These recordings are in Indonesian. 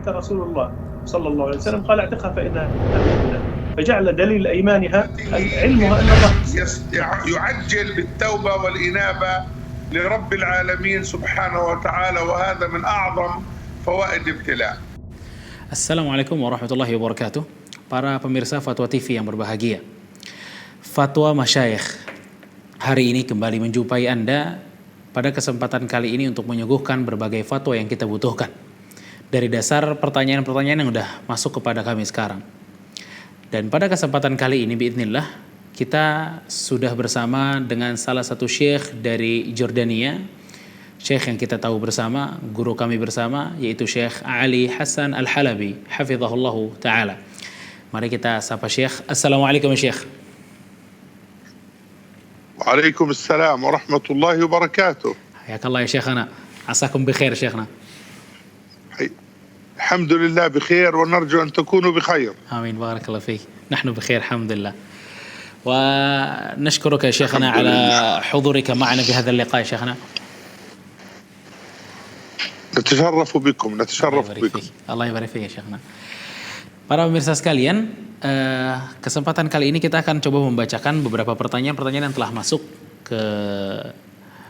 حتى رسول الله صلى الله عليه وسلم قال اعتقها فإنها مؤمنة، فجعل دليل أيمانها علمها أن الله يعجل بالتوبة والإنابة لرب العالمين سبحانه وتعالى، وهذا من أعظم فوائد ابتلاء. Assalamualaikum warahmatullahi wabarakatuh. Para pemirsa Fatwa TV yang berbahagia, Fatwa Masyayikh hari ini kembali menjumpai Anda pada kesempatan kali ini untuk menyuguhkan berbagai fatwa yang kita butuhkan dari dasar pertanyaan-pertanyaan yang sudah masuk kepada kami sekarang. Dan pada kesempatan kali ini biidznillah kita sudah bersama dengan salah satu syekh dari Jordania, syekh yang kita tahu bersama, guru kami bersama, yaitu Syekh Ali Hasan Al-Halabi hafizahullahu ta'ala. Mari kita sapa Syekh. Assalamualaikum Syekh. Waalaikumsalam warahmatullahi wabarakatuh. Hayakallah ya Syekhana. Asakum bikhair Syekhna. Alhamdulillah bikhair wa narju an takunu bikhair. Amin, barakallah fiik. Nahnu bikhair alhamdulillah. ونشكرك يا شيخنا على حضورك معنا في هذا اللقاء يا شيخنا. نتشرف بكم. Allah ibarik fiik ya Syekhna. Para pemirsa sekalian, kesempatan kali ini kita akan coba membacakan beberapa pertanyaan-pertanyaan yang telah masuk ke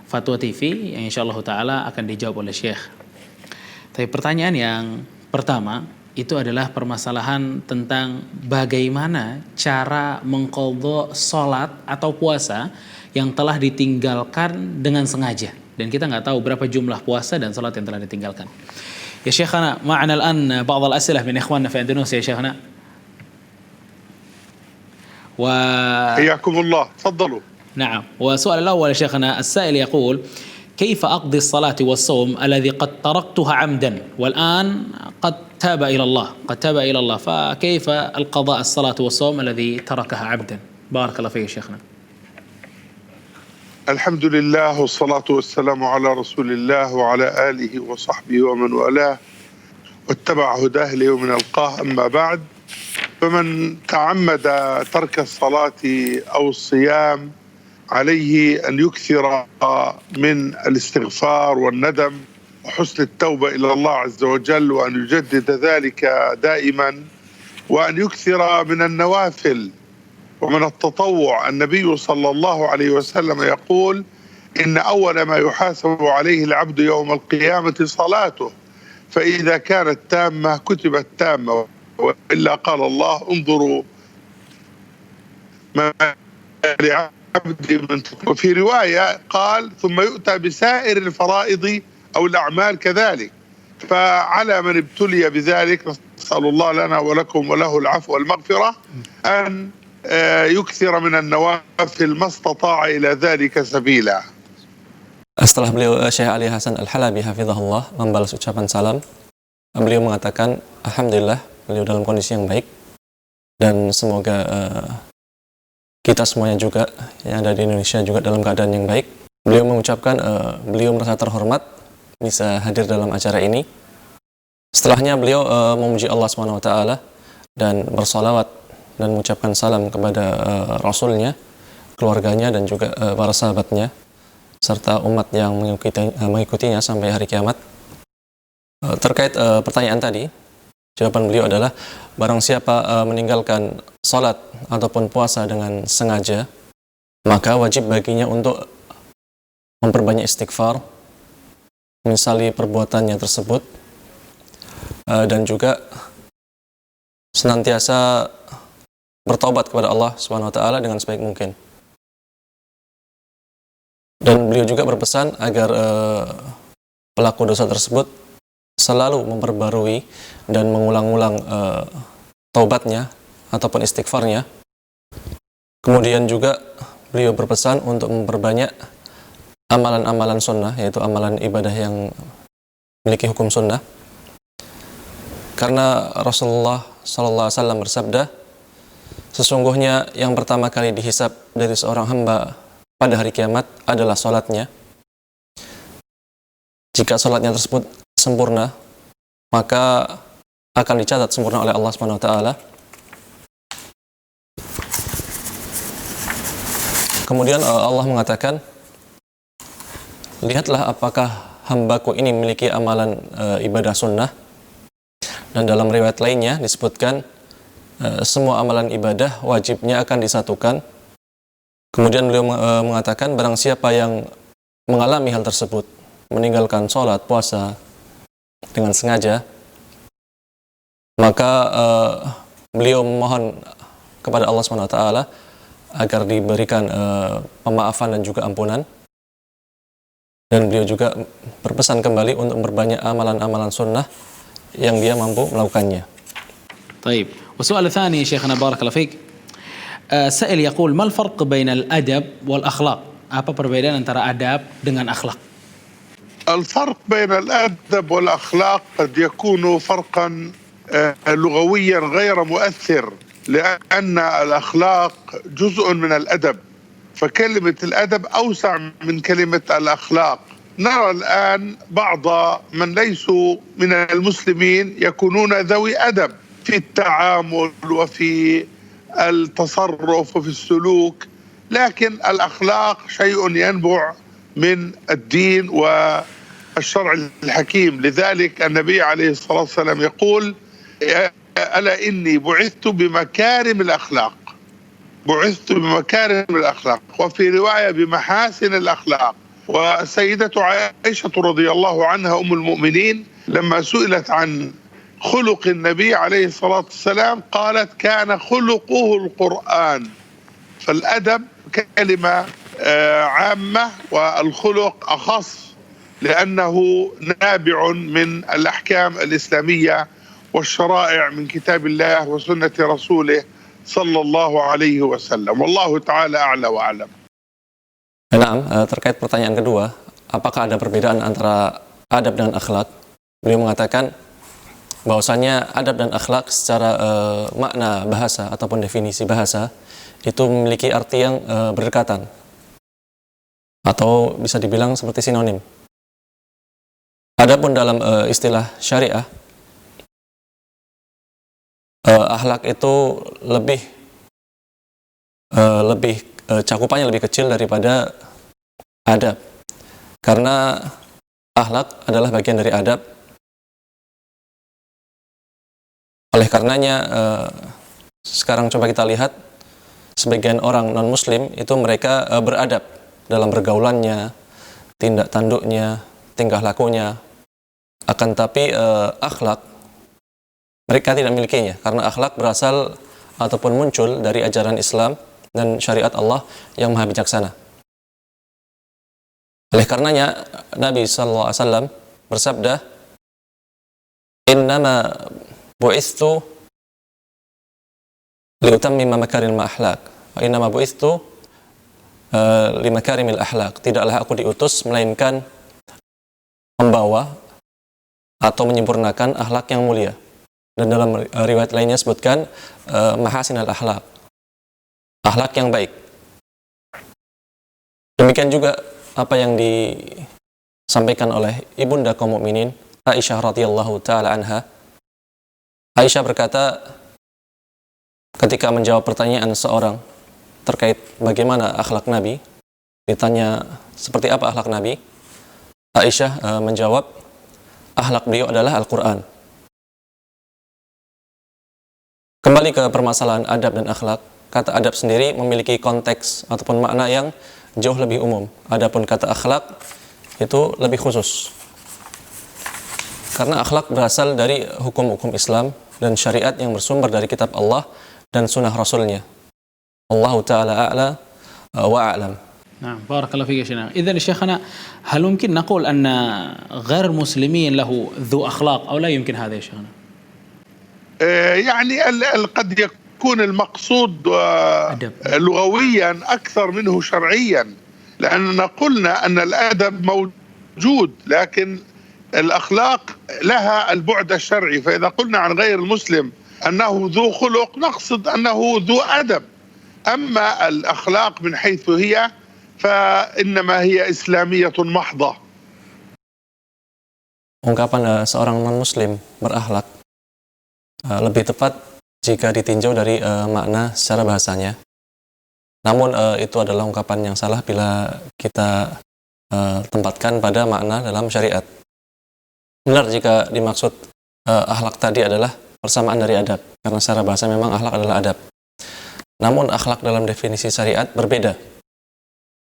Fatwa TV yang insyaallah ta'ala akan dijawab oleh Syekh. Tapi pertanyaan yang pertama itu adalah permasalahan tentang bagaimana cara mengqadha salat atau puasa yang telah ditinggalkan dengan sengaja. Dan kita nggak tahu berapa jumlah puasa dan salat yang telah ditinggalkan. Ya Syekhana, ma'ana al-an ba'd al-as'ilah min ikhwanna fi Indonesia ya Syekhana. حياكم الله تفضلوا. نعم. والسؤال الأول يا شيخنا، السائل يقول: كيف أقضي الصلاة والصوم الذي قد تركتها عمدا والآن قد تاب إلى الله، فكيف القضاء الصلاة والصوم الذي تركها عمدا؟ بارك الله فيك شيخنا. الحمد لله والصلاة والسلام على رسول الله وعلى آله وصحبه ومن والاه واتبع هداه ليوم نلقاه، أما بعد، فمن تعمد ترك الصلاة أو الصيام عليه أن يكثر من الاستغفار والندم وحسن التوبة إلى الله عز وجل، وأن يجدد ذلك دائما، وأن يكثر من النوافل ومن التطوع. النبي صلى الله عليه وسلم يقول: إن أول ما يحاسب عليه العبد يوم القيامة صلاته، فإذا كانت تامة كتبت تامة، وإلا قال الله: انظروا ما لعبد من. وفي رواية قال: ثم يؤتى بسائر الفرائض أو الأعمال كذلك. فعلى من ابتلي بذلك نسأل الله لنا ولكم وله العفو والمغفرة أن يكثر من النوافل ما استطاع إلى ذلك سبيلا. Setelah beliau Syekh Ali Hasan Al-Halabi hafizahullah membalas ucapan salam, beliau mengatakan alhamdulillah beliau dalam kondisi yang baik, dan semoga kita semuanya juga yang ada di Indonesia juga dalam keadaan yang baik. Beliau mengucapkan beliau merasa terhormat bisa hadir dalam acara ini. Setelahnya beliau memuji Allah SWT dan bersalawat dan mengucapkan salam kepada Rasulnya, keluarganya, dan juga para sahabatnya serta umat yang mengikutinya sampai hari kiamat. Terkait pertanyaan tadi, jawaban beliau adalah barang siapa meninggalkan salat ataupun puasa dengan sengaja, maka wajib baginya untuk memperbanyak istighfar, menyesali perbuatannya tersebut, dan juga senantiasa bertaubat kepada Allah Subhanahu wa taala dengan sebaik mungkin. Dan beliau juga berpesan agar pelaku dosa tersebut selalu memperbarui dan mengulang-ulang taubatnya ataupun istighfarnya. Kemudian juga beliau berpesan untuk memperbanyak amalan-amalan sunnah, yaitu amalan ibadah yang memiliki hukum sunnah. Karena Rasulullah SAW bersabda, sesungguhnya yang pertama kali dihisab dari seorang hamba pada hari kiamat adalah salatnya. Jika salatnya tersebut sempurna, maka akan dicatat sempurna oleh Allah Subhanahu wa taala. Kemudian Allah mengatakan, lihatlah apakah hambaku ini memiliki amalan ibadah sunnah. Dan dalam riwayat lainnya disebutkan semua amalan ibadah wajibnya akan disatukan. Kemudian beliau mengatakan barang siapa yang mengalami hal tersebut, meninggalkan sholat, puasa dengan sengaja, maka beliau memohon kepada Allah SWT agar diberikan pemaafan dan juga ampunan. Dan beliau juga berpesan kembali untuk memperbanyak amalan-amalan sunnah yang dia mampu melakukannya. طيب والسؤال الثاني شيخنا بارك الله فيك سائل يقول ما الفرق بين الأدب والأخلاق apa perbedaan antara adab dengan akhlak الفرق بين الأدب والأخلاق قد يكون فرقا لغويا غير مؤثر، لأن الأخلاق جزء من الأدب، فكلمة الأدب أوسع من كلمة الأخلاق. نرى الآن بعض من ليسوا من المسلمين يكونون ذوي أدب في التعامل وفي التصرف وفي السلوك، لكن الأخلاق شيء ينبع من الدين والشرع الحكيم. لذلك النبي عليه الصلاة والسلام يقول ألا إني بعثت بمكارم الأخلاق، بعثت بمكارم الأخلاق، وفي رواية بمحاسن الأخلاق. وسيدة عائشة رضي الله عنها أم المؤمنين لما سئلت عن خلق النبي عليه الصلاة والسلام قالت كان خلقه القرآن. فالأدب كلمة عامة والخلق أخص، لأنه نابع من الأحكام الإسلامية والشرائع من كتاب الله وسنة رسوله صلى الله عليه وسلم. والله تعالى أعلى وأعلم. Terkait pertanyaan kedua, apakah ada perbedaan antara adab dan akhlak? Beliau mengatakan bahwasanya adab dan akhlak secara makna bahasa ataupun definisi bahasa itu memiliki arti yang berdekatan, atau bisa dibilang seperti sinonim. Adapun dalam istilah syariah, akhlak itu lebih cakupannya lebih kecil daripada adab, karena akhlak adalah bagian dari adab. Oleh karenanya sekarang coba kita lihat sebagian orang non-muslim itu mereka beradab dalam pergaulannya, tindak tanduknya, tingkah lakunya, akan tapi akhlak mereka tidak memilikinya, karena akhlak berasal ataupun muncul dari ajaran Islam dan syariat Allah yang maha bijaksana. Oleh karenanya Nabi SAW bersabda, innama bu'ithu liutammima makarimil akhlaq wa innama bu'ithu limakarimil akhlaq. Tidaklah aku diutus melainkan membawa atau menyempurnakan akhlak yang mulia. Dan dalam riwayat lainnya sebutkan mahasinal akhlaq, akhlak yang baik. Demikian juga apa yang disampaikan oleh ibunda kaum mukminin Aisyah radhiyallahu taala anha. Aisyah berkata ketika menjawab pertanyaan seorang terkait bagaimana akhlak Nabi, ditanya seperti apa akhlak Nabi, Aisyah menjawab, akhlak beliau adalah Al-Quran. Kembali ke permasalahan adab dan akhlak, kata adab sendiri memiliki konteks ataupun makna yang jauh lebih umum. Adapun kata akhlak itu lebih khusus, karena akhlak berasal dari hukum-hukum Islam dan syariat yang bersumber dari kitab Allah dan sunnah Rasulnya. Allahu ta'ala a'la wa a'lam. نعم بارك الله فيك يا شيخنا. إذن شيخنا هل ممكن نقول أن غير المسلمين له ذو أخلاق أو لا يمكن هذا يا شيخنا؟ يعني قد يكون المقصود لغويا أكثر منه شرعيا، لأننا قلنا أن الأدب موجود لكن الأخلاق لها البعد الشرعي. فإذا قلنا عن غير المسلم أنه ذو خلق نقصد أنه ذو أدب، أما الأخلاق من حيث هي فإنما هي إسلامية محضة. Ungkapan seorang non-muslim berakhlak lebih tepat jika ditinjau dari makna secara bahasanya. Namun itu adalah ungkapan yang salah bila kita tempatkan pada makna dalam syariat. Benar jika dimaksud akhlak tadi adalah persamaan dari adab, karena secara bahasa memang akhlak adalah adab. Namun akhlak dalam definisi syariat berbeda.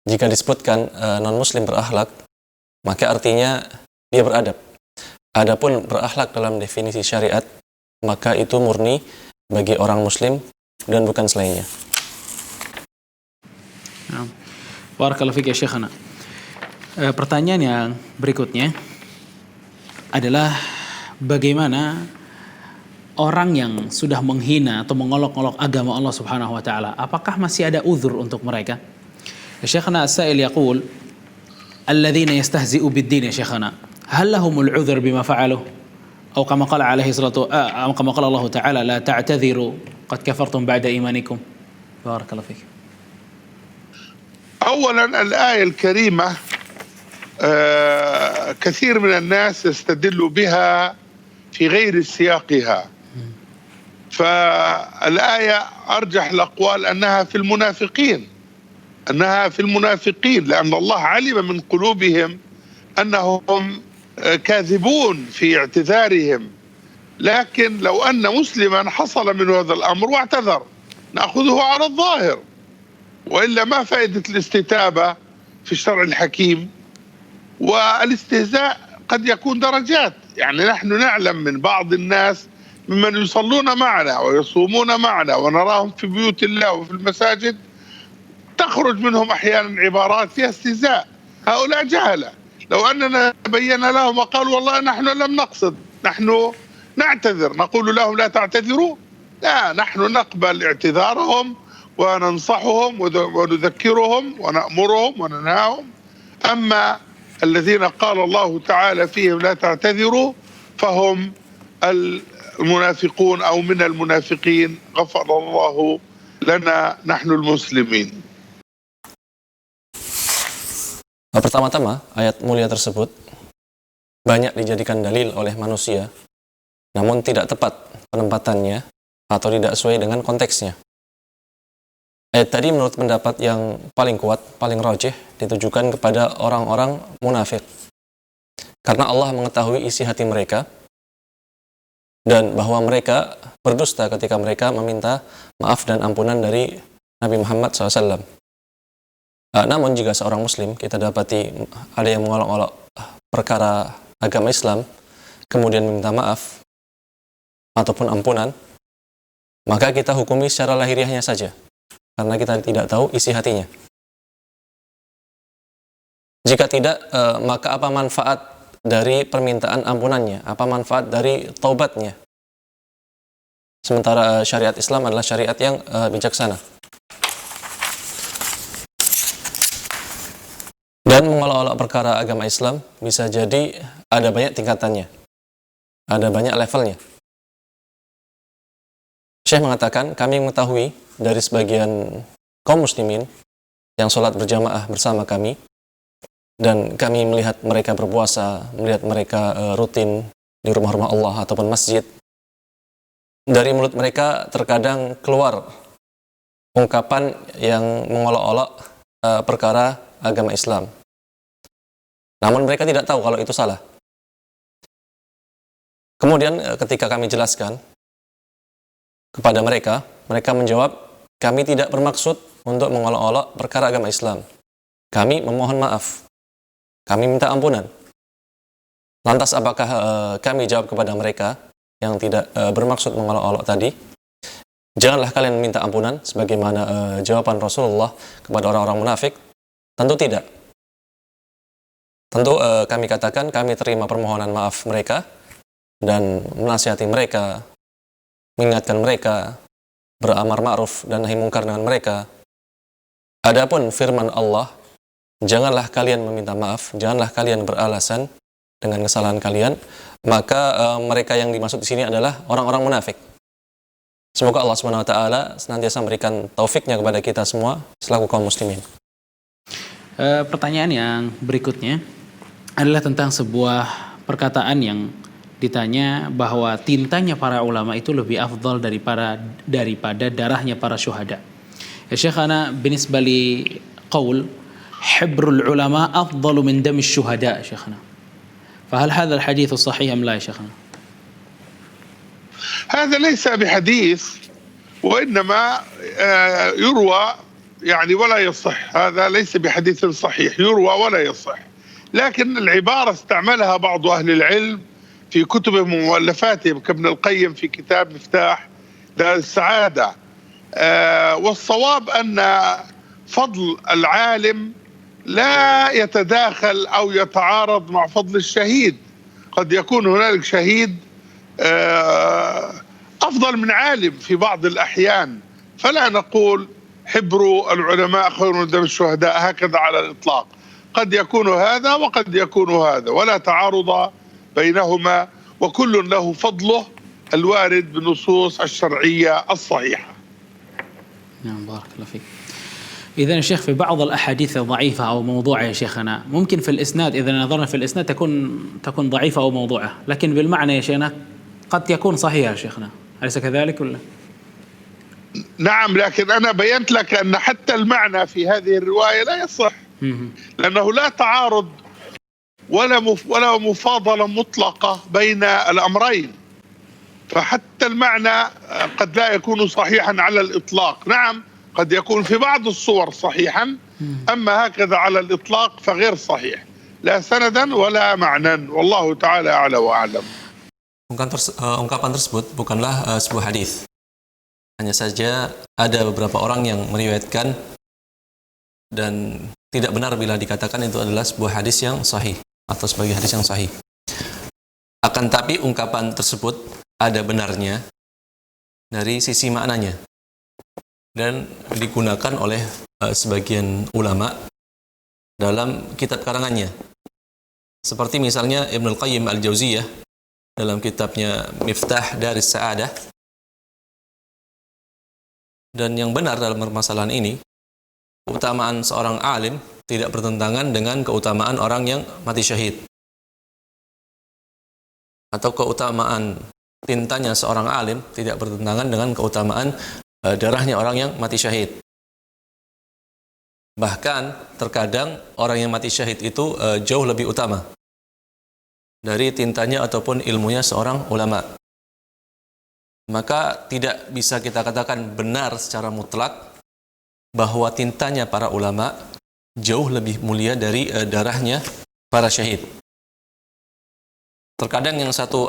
Jika disebutkan non-muslim berakhlak, maka artinya dia beradab. Adapun berakhlak dalam definisi syariat, maka itu murni bagi orang muslim dan bukan selainnya. Barakallahu fiik ya Syekhana. Pertanyaan yang berikutnya adalah bagaimana orang yang sudah menghina atau mengolok-olok agama Allah Subhanahu wa taala, apakah masih ada uzur untuk mereka? Ya Syekhana, as-sa'il yaqul alladzina yastahzi'u bid-din ya Syekhana, hal lahumul uzur bima fa'alu? Atau kama qala alaihi salatu kama qala Allah taala la ta'tadhiru qad kafartum ba'da imanikum. Barakallahu fiik. أولا الآية الكريمة كثير من الناس يستدل بها في غير سياقها، فالآية أرجح الأقوال أنها في المنافقين، لأن الله علم من قلوبهم أنهم كاذبون في اعتذارهم، لكن لو أن مسلما حصل منه هذا الأمر واعتذر نأخذه على الظاهر، وإلا ما فائدة الاستتابة في الشرع الحكيم. والاستهزاء قد يكون درجات، يعني نحن نعلم من بعض الناس ممن يصلون معنا ويصومون معنا ونراهم في بيوت الله وفي المساجد تخرج منهم أحيانا عبارات فيها استهزاء، هؤلاء جهلة. لو أننا بينا لهم وقالوا والله نحن لم نقصد، نحن نعتذر، نقول لهم لا تعتذروا، لا، نحن نقبل اعتذارهم وننصحهم ونذكرهم ونأمرهم وننهاهم. أما الذين قال الله تعالى فيهم لا تعتذروا فهم المنافقون أو من المنافقين، غفر الله لنا نحن المسلمين. Pertama-tama, ayat mulia tersebut banyak dijadikan dalil oleh manusia, namun tidak tepat penempatannya atau tidak sesuai dengan konteksnya. Ayat tadi menurut pendapat yang paling kuat, paling rajih, ditujukan kepada orang-orang munafik. Karena Allah mengetahui isi hati mereka, dan bahwa mereka berdusta ketika mereka meminta maaf dan ampunan dari Nabi Muhammad SAW. Namun jika seorang muslim, kita dapati ada yang mengolok-olok perkara agama Islam, kemudian meminta maaf ataupun ampunan, maka kita hukumi secara lahiriahnya saja, karena kita tidak tahu isi hatinya. Jika tidak, maka apa manfaat dari permintaan ampunannya? Apa manfaat dari taubatnya? Sementara syariat Islam adalah syariat yang bijaksana. Dan mengolok-olok perkara agama Islam bisa jadi ada banyak tingkatannya, ada banyak levelnya. Syekh mengatakan, kami mengetahui dari sebagian kaum muslimin yang sholat berjamaah bersama kami, dan kami melihat mereka berpuasa, melihat mereka rutin di rumah-rumah Allah ataupun masjid. Dari mulut mereka terkadang keluar ungkapan yang mengolok-olok perkara agama Islam. Namun mereka tidak tahu kalau itu salah. Kemudian ketika kami jelaskan kepada mereka, mereka menjawab, kami tidak bermaksud untuk mengolok-olok perkara agama Islam. Kami memohon maaf. Kami minta ampunan. Lantas apakah kami jawab kepada mereka yang tidak bermaksud mengolok-olok tadi? Janganlah kalian meminta ampunan sebagaimana jawaban Rasulullah kepada orang-orang munafik? Tentu tidak. Tentu kami katakan kami terima permohonan maaf mereka dan menasihati mereka, mengingatkan mereka, beramar ma'ruf dan nahi mungkar dengan mereka. Adapun firman Allah, janganlah kalian meminta maaf, janganlah kalian beralasan dengan kesalahan kalian, maka mereka yang dimaksud di sini adalah orang-orang munafik. Semoga Allah SWT senantiasa memberikan taufiknya kepada kita semua selaku kaum muslimin. Pertanyaan yang berikutnya adalah tentang sebuah perkataan yang ditanya bahwa tintanya para ulama itu lebih afdal daripada darahnya para syuhada. Ya Syekhana, binisbah li qaul hibrul ulama afdalu min dami syuhada Syekhana. Fahal hadha al-hadith sahih am la Syekhana? هذا ليس بحديث، وإنما يروى يعني ولا يصح. هذا ليس بحديث صحيح، يروى ولا يصح. لكن العبارة استعملها بعض أهل العلم في كتبهم ومؤلفاتهم كابن القيم في كتاب مفتاح دار السعادة. والصواب أن فضل العالم لا يتداخل أو يتعارض مع فضل الشهيد. قد يكون هنالك شهيد أفضل من عالم في بعض الأحيان، فلا نقول حبر العلماء خير من دم الشهداء هكذا على الإطلاق. قد يكون هذا وقد يكون هذا، ولا تعارض بينهما، وكل له فضله الوارد بالنصوص الشرعية الصحيحة. نعم بارك الله فيك. إذا يا شيخ في بعض الأحاديث ضعيفة أو موضوعة يا شيخنا، ممكن في الإسناد إذا نظرنا في الإسناد تكون ضعيفة أو موضوعة، لكن بالمعنى يا شيخنا قد يكون صحيح يا شيخنا، أليس كذلك ولا؟ نعم، لكن أنا بينت لك أن حتى المعنى في هذه الرواية لا يصح، لأنه لا تعارض ولا مفاضلة مطلقة بين الأمرين، فحتى المعنى قد لا يكون صحيحا على الإطلاق. نعم، قد يكون في بعض الصور صحيحا، أما هكذا على الإطلاق فغير صحيح، لا سندا ولا معنى، والله تعالى أعلى وأعلم. Ungkapan tersebut bukanlah sebuah hadis. Hanya saja ada beberapa orang yang meriwayatkan dan tidak benar bila dikatakan itu adalah sebuah hadis yang sahih atau sebagai hadis yang sahih. Akan tapi ungkapan tersebut ada benarnya dari sisi maknanya dan digunakan oleh sebagian ulama dalam kitab karangannya. Seperti misalnya Ibnul Qayyim Al-Jauziyah dalam kitabnya Miftah Daris Sa'adah. Dan yang benar dalam permasalahan ini, keutamaan seorang alim tidak bertentangan dengan keutamaan orang yang mati syahid. Atau keutamaan tintanya seorang alim tidak bertentangan dengan keutamaan darahnya orang yang mati syahid. Bahkan terkadang orang yang mati syahid itu jauh lebih utama dari tintanya ataupun ilmunya seorang ulama. Maka tidak bisa kita katakan benar secara mutlak bahwa tintanya para ulama jauh lebih mulia dari darahnya para syahid. Terkadang yang satu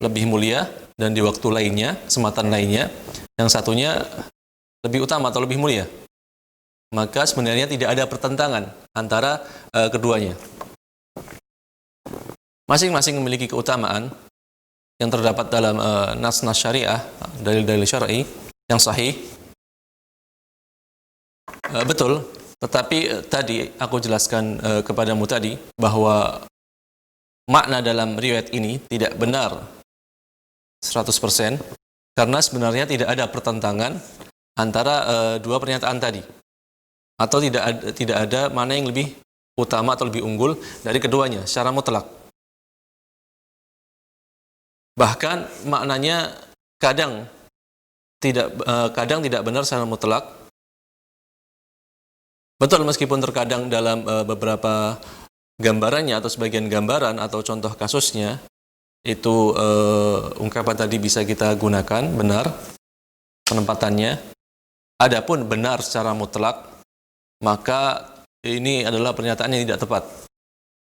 lebih mulia dan di waktu lainnya, kesempatan lainnya, yang satunya lebih utama atau lebih mulia. Maka sebenarnya tidak ada pertentangan antara keduanya. Masing-masing memiliki keutamaan yang terdapat dalam nas-nas syariah, dalil-dalil syar'i yang sahih. Betul, tetapi tadi aku jelaskan kepadamu tadi bahwa makna dalam riwayat ini tidak benar 100% karena sebenarnya tidak ada pertentangan antara dua pernyataan tadi, atau tidak ada mana yang lebih utama atau lebih unggul dari keduanya secara mutlak. Bahkan maknanya kadang tidak benar secara mutlak. Betul, meskipun terkadang dalam beberapa gambarannya atau sebagian gambaran atau contoh kasusnya itu ungkapan tadi bisa kita gunakan benar penempatannya. Adapun benar secara mutlak, maka ini adalah pernyataan yang tidak tepat,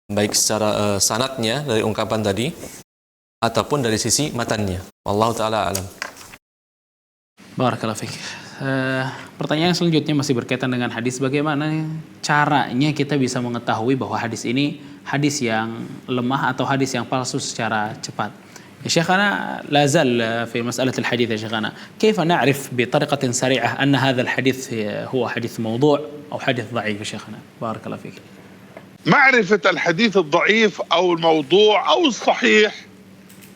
baik secara sanadnya dari ungkapan tadi ataupun dari sisi matannya. Wallahu taala alam. Barakallahu fiik. Pertanyaan selanjutnya masih berkaitan dengan hadis. Bagaimana caranya kita bisa mengetahui bahwa hadis ini hadis yang lemah atau hadis yang palsu secara cepat? يا شيخنا لا زال في مسألة الحديث يا شيخنا، كيف نعرف بطريقة سريعة أن هذا الحديث هو حديث موضوع أو حديث ضعيف يا شيخنا؟ بارك الله فيك. معرفة الحديث الضعيف أو الموضوع أو الصحيح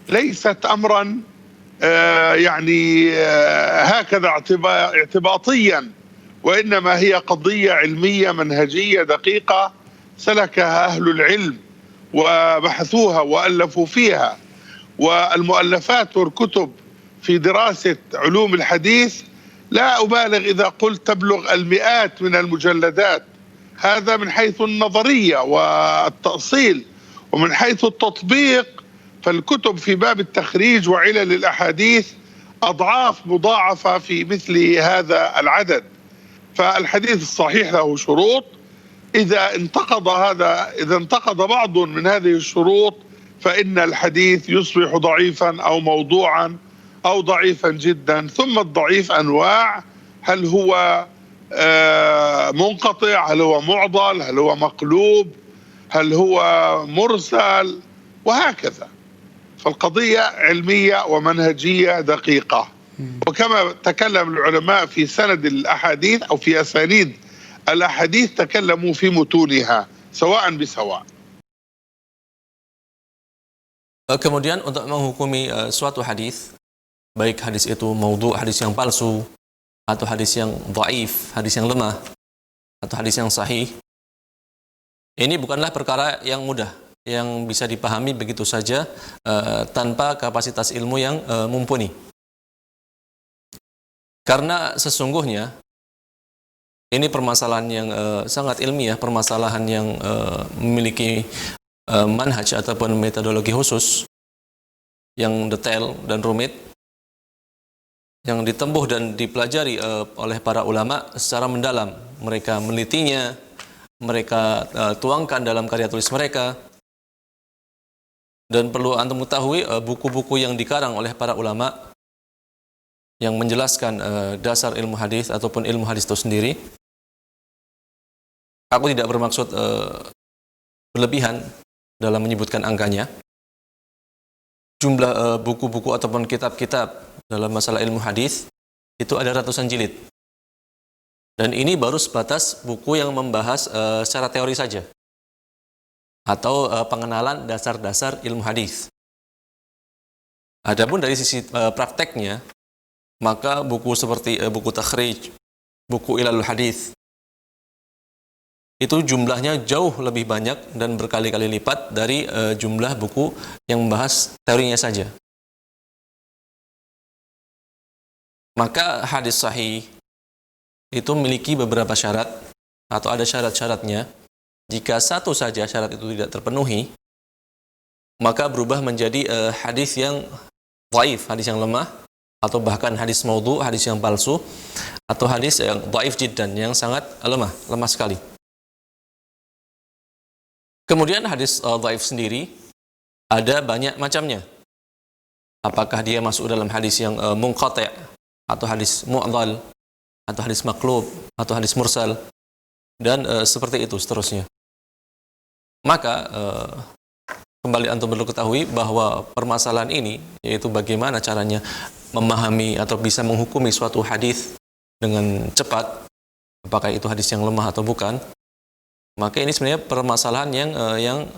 ليست أمرا هكذا اعتباطيا، وإنما هي قضية علمية منهجية دقيقة سلكها أهل العلم وبحثوها وألفوا فيها. والمؤلفات والكتب في دراسة علوم الحديث لا أبالغ إذا قلت تبلغ المئات من المجلدات. هذا من حيث النظرية والتأصيل، ومن حيث التطبيق فالكتب في باب التخريج وعلل الأحاديث أضعاف مضاعفة في مثل هذا العدد. فالحديث الصحيح له شروط، إذا انتقض بعض من هذه الشروط فإن الحديث يصبح ضعيفا أو موضوعا أو ضعيفا جدا. ثم الضعيف أنواع، هل هو منقطع، هل هو معضل، هل هو مقلوب، هل هو مرسل، وهكذا. فالقضية علمية ومنهجية دقيقة. وكما تكلم العلماء في سند الأحاديث أو في أسانيد الأحاديث تكلموا في متونها سواء بسواء. Kemudian untuk menghukumi suatu hadis, baik hadis itu maudhu, hadis yang palsu, atau hadis yang dhaif, hadis yang lemah, atau hadis yang sahih, ini bukanlah perkara yang mudah, yang bisa dipahami begitu saja tanpa kapasitas ilmu yang mumpuni. Karena sesungguhnya ini permasalahan yang sangat ilmiah, permasalahan yang memiliki manhaj ataupun metodologi khusus yang detail dan rumit, yang ditempuh dan dipelajari oleh para ulama secara mendalam. Mereka menelitinya, mereka tuangkan dalam karya tulis mereka. Dan perlu antum ketahui buku-buku yang dikarang oleh para ulama yang menjelaskan dasar ilmu hadis ataupun ilmu hadis itu sendiri. Aku tidak bermaksud berlebihan dalam menyebutkan angkanya. Jumlah buku-buku ataupun kitab-kitab dalam masalah ilmu hadis itu ada ratusan jilid. Dan ini baru sebatas buku yang membahas secara teori saja, atau pengenalan dasar-dasar ilmu hadis. Adapun dari sisi prakteknya, maka buku seperti buku takhrij, buku ilalul hadis, itu jumlahnya jauh lebih banyak dan berkali-kali lipat dari jumlah buku yang membahas teorinya saja. Maka hadis sahih itu memiliki beberapa syarat atau ada syarat-syaratnya. Jika satu saja syarat itu tidak terpenuhi, maka berubah menjadi hadis yang dhaif, hadis yang lemah, atau bahkan hadis maudhu, hadis yang palsu, atau hadis yang dhaif jiddan, yang sangat lemah sekali. Kemudian hadis dhaif sendiri ada banyak macamnya. Apakah dia masuk dalam hadis yang munqati', atau hadis mu'dhal, atau hadis maqlub, atau hadis mursal, dan seperti itu seterusnya. Maka kembali antum perlu ketahui bahwa permasalahan ini, yaitu bagaimana caranya memahami atau bisa menghukumi suatu hadis dengan cepat, apakah itu hadis yang lemah atau bukan. Maka ini sebenarnya permasalahan yang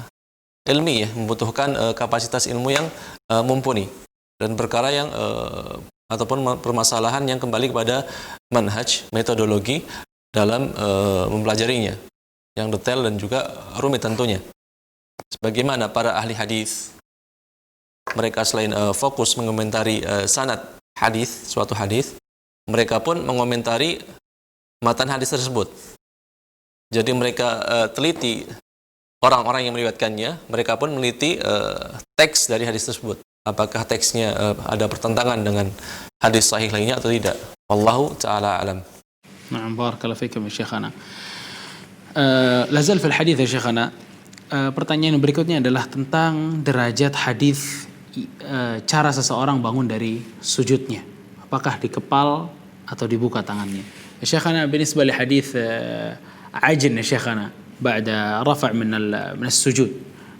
ilmiah, membutuhkan kapasitas ilmu yang mumpuni, dan perkara yang ataupun permasalahan yang kembali kepada manhaj, metodologi dalam mempelajarinya, yang detail dan juga rumit tentunya. Sebagaimana para ahli hadis, mereka selain fokus mengomentari sanad hadis, suatu hadis, mereka pun mengomentari matan hadis tersebut. Jadi mereka teliti orang-orang yang meriwayatkannya, mereka pun meneliti teks dari hadis tersebut. Apakah teksnya ada pertentangan dengan hadis sahih lainnya atau tidak. Wallahu ta'ala alam. Na'am, barakallahu fikum ya Syekhana. Lazal fil hadis ya Syekhana. Pertanyaan berikutnya adalah tentang derajat hadis, cara seseorang bangun dari sujudnya. Apakah dikepal atau dibuka tangannya? Ya Syekhana, بالنسبة لحديث عجن يا شيخنا بعد رفع من السجود،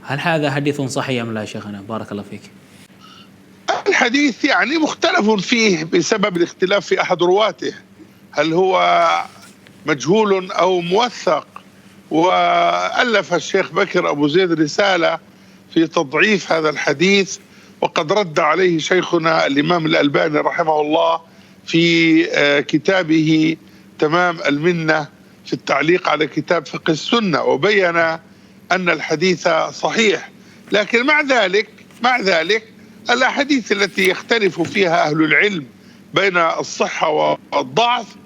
هل هذا حديث صحيح أم لا شيخنا؟ بارك الله فيك. الحديث يعني مختلف فيه بسبب الاختلاف في أحد رواته، هل هو مجهول أو موثق. وألف الشيخ بكر أبو زيد رسالة في تضعيف هذا الحديث، وقد رد عليه شيخنا الإمام الألباني رحمه الله في كتابه تمام المنة في التعليق على كتاب فقه السنة، وبين أن الحديث صحيح. لكن مع ذلك الأحاديث التي يختلف فيها أهل العلم بين الصحة والضعف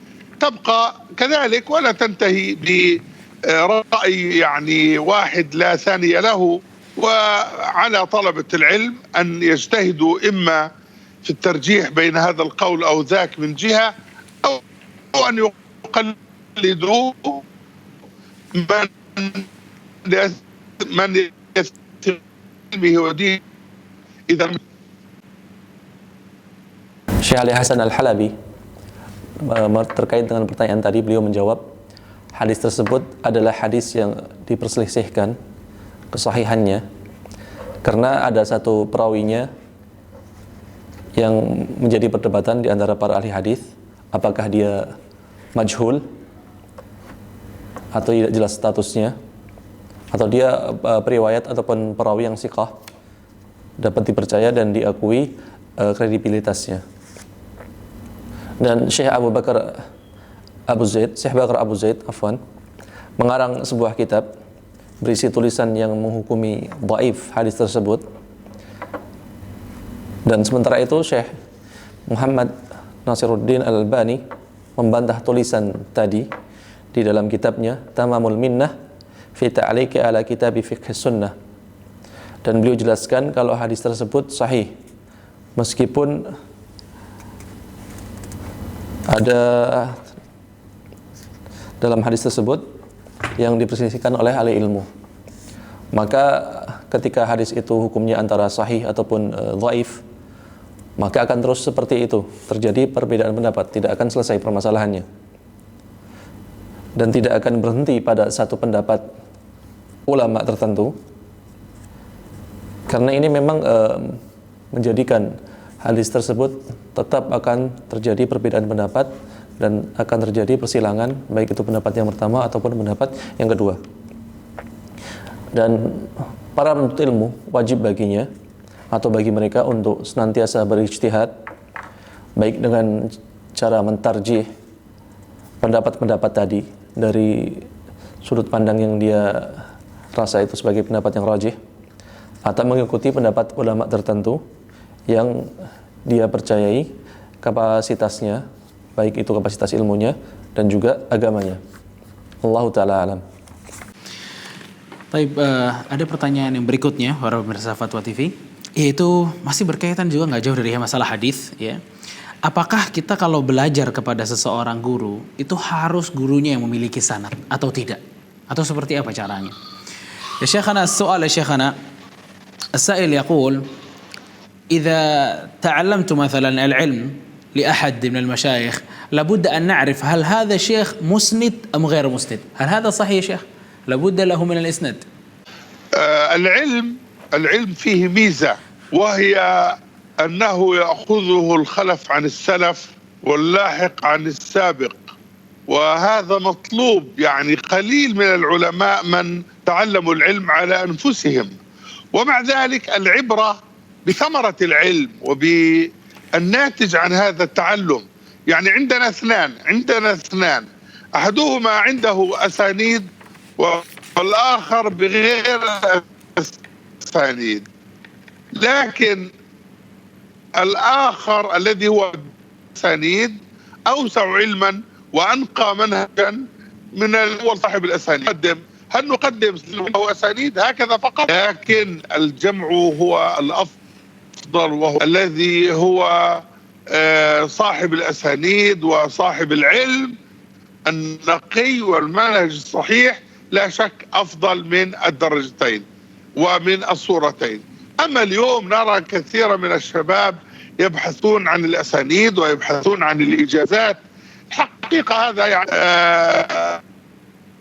تبقى كذلك، ولا تنتهي برأي يعني واحد لا ثاني له. وعلى طلبة العلم أن يجتهدوا إما في الترجيح بين هذا القول أو ذاك من جهة، أو أن يقلدوا من يثق به ودينه. إذا Syekh Ali Hasan Al-Halabi terkait dengan pertanyaan tadi, beliau menjawab hadis tersebut adalah hadis yang diperselisihkan kesahihannya karena ada satu perawinya yang menjadi perdebatan di antara para ahli hadis, apakah dia majhul atau tidak jelas statusnya, atau dia periwayat ataupun perawi yang siqah dapat dipercaya dan diakui kredibilitasnya. Dan Syekh Bakar Abu Zaid mengarang sebuah kitab berisi tulisan yang menghukumi dhaif hadis tersebut. Dan sementara itu Syekh Muhammad Nasiruddin Al-Albani membantah tulisan tadi di dalam kitabnya Tamamul Minnah fi Ta'liqi ala Kitab Fiqh Sunnah. Dan beliau jelaskan kalau hadis tersebut sahih meskipun ada dalam hadis tersebut yang diperselisihkan oleh ahli ilmu. Maka ketika hadis itu hukumnya antara sahih ataupun dhaif, maka akan terus seperti itu, terjadi perbedaan pendapat, tidak akan selesai permasalahannya. Dan tidak akan berhenti pada satu pendapat ulama tertentu. Karena ini memang menjadikan hadis tersebut tetap akan terjadi perbedaan pendapat dan akan terjadi persilangan, baik itu pendapat yang pertama ataupun pendapat yang kedua. Dan para penuntut ilmu wajib baginya atau bagi mereka untuk senantiasa berijtihad, baik dengan cara mentarjih pendapat-pendapat tadi dari sudut pandang yang dia rasa itu sebagai pendapat yang rajih, atau mengikuti pendapat ulama tertentu yang dia percayai kapasitasnya, baik itu kapasitas ilmunya dan juga agamanya. Allahu ta'ala alam. Baik, ada pertanyaan yang berikutnya para pemirsa Fatwa TV, yaitu masih berkaitan juga nggak jauh dari masalah hadis, ya. Apakah kita kalau belajar kepada seseorang guru itu harus gurunya yang memiliki sanad atau tidak? Atau seperti apa caranya? Ya Syekhana, soal ya Syekhana, as-sa'il yaqul إذا تعلمت مثلا العلم لأحد من المشايخ لابد أن نعرف هل هذا الشيخ مسند أم غير مسند. هل هذا صحيح يا شيخ؟ لابد له من الإسناد. العلم فيه ميزة، وهي أنه يأخذه الخلف عن السلف واللاحق عن السابق، وهذا مطلوب. يعني قليل من العلماء من تعلموا العلم على أنفسهم، ومع ذلك العبرة بثمرة العلم وبالناتج عن هذا التعلم. يعني عندنا اثنان أحدهما عنده أسانيد والآخر بغير أسانيد، لكن الآخر الذي هو أسانيد أوسع علما وأنقى منهجا من الأول صاحب الأسانيد. هل نقدم له أسانيد هكذا فقط؟ لكن الجمع هو الأفضل، وهو الذي هو صاحب الأسانيد وصاحب العلم النقي والمنهج الصحيح، لا شك أفضل من الدرجتين ومن الصورتين. أما اليوم نرى كثيرا من الشباب يبحثون عن الأسانيد ويبحثون عن الإجازات. حقيقة هذا يعني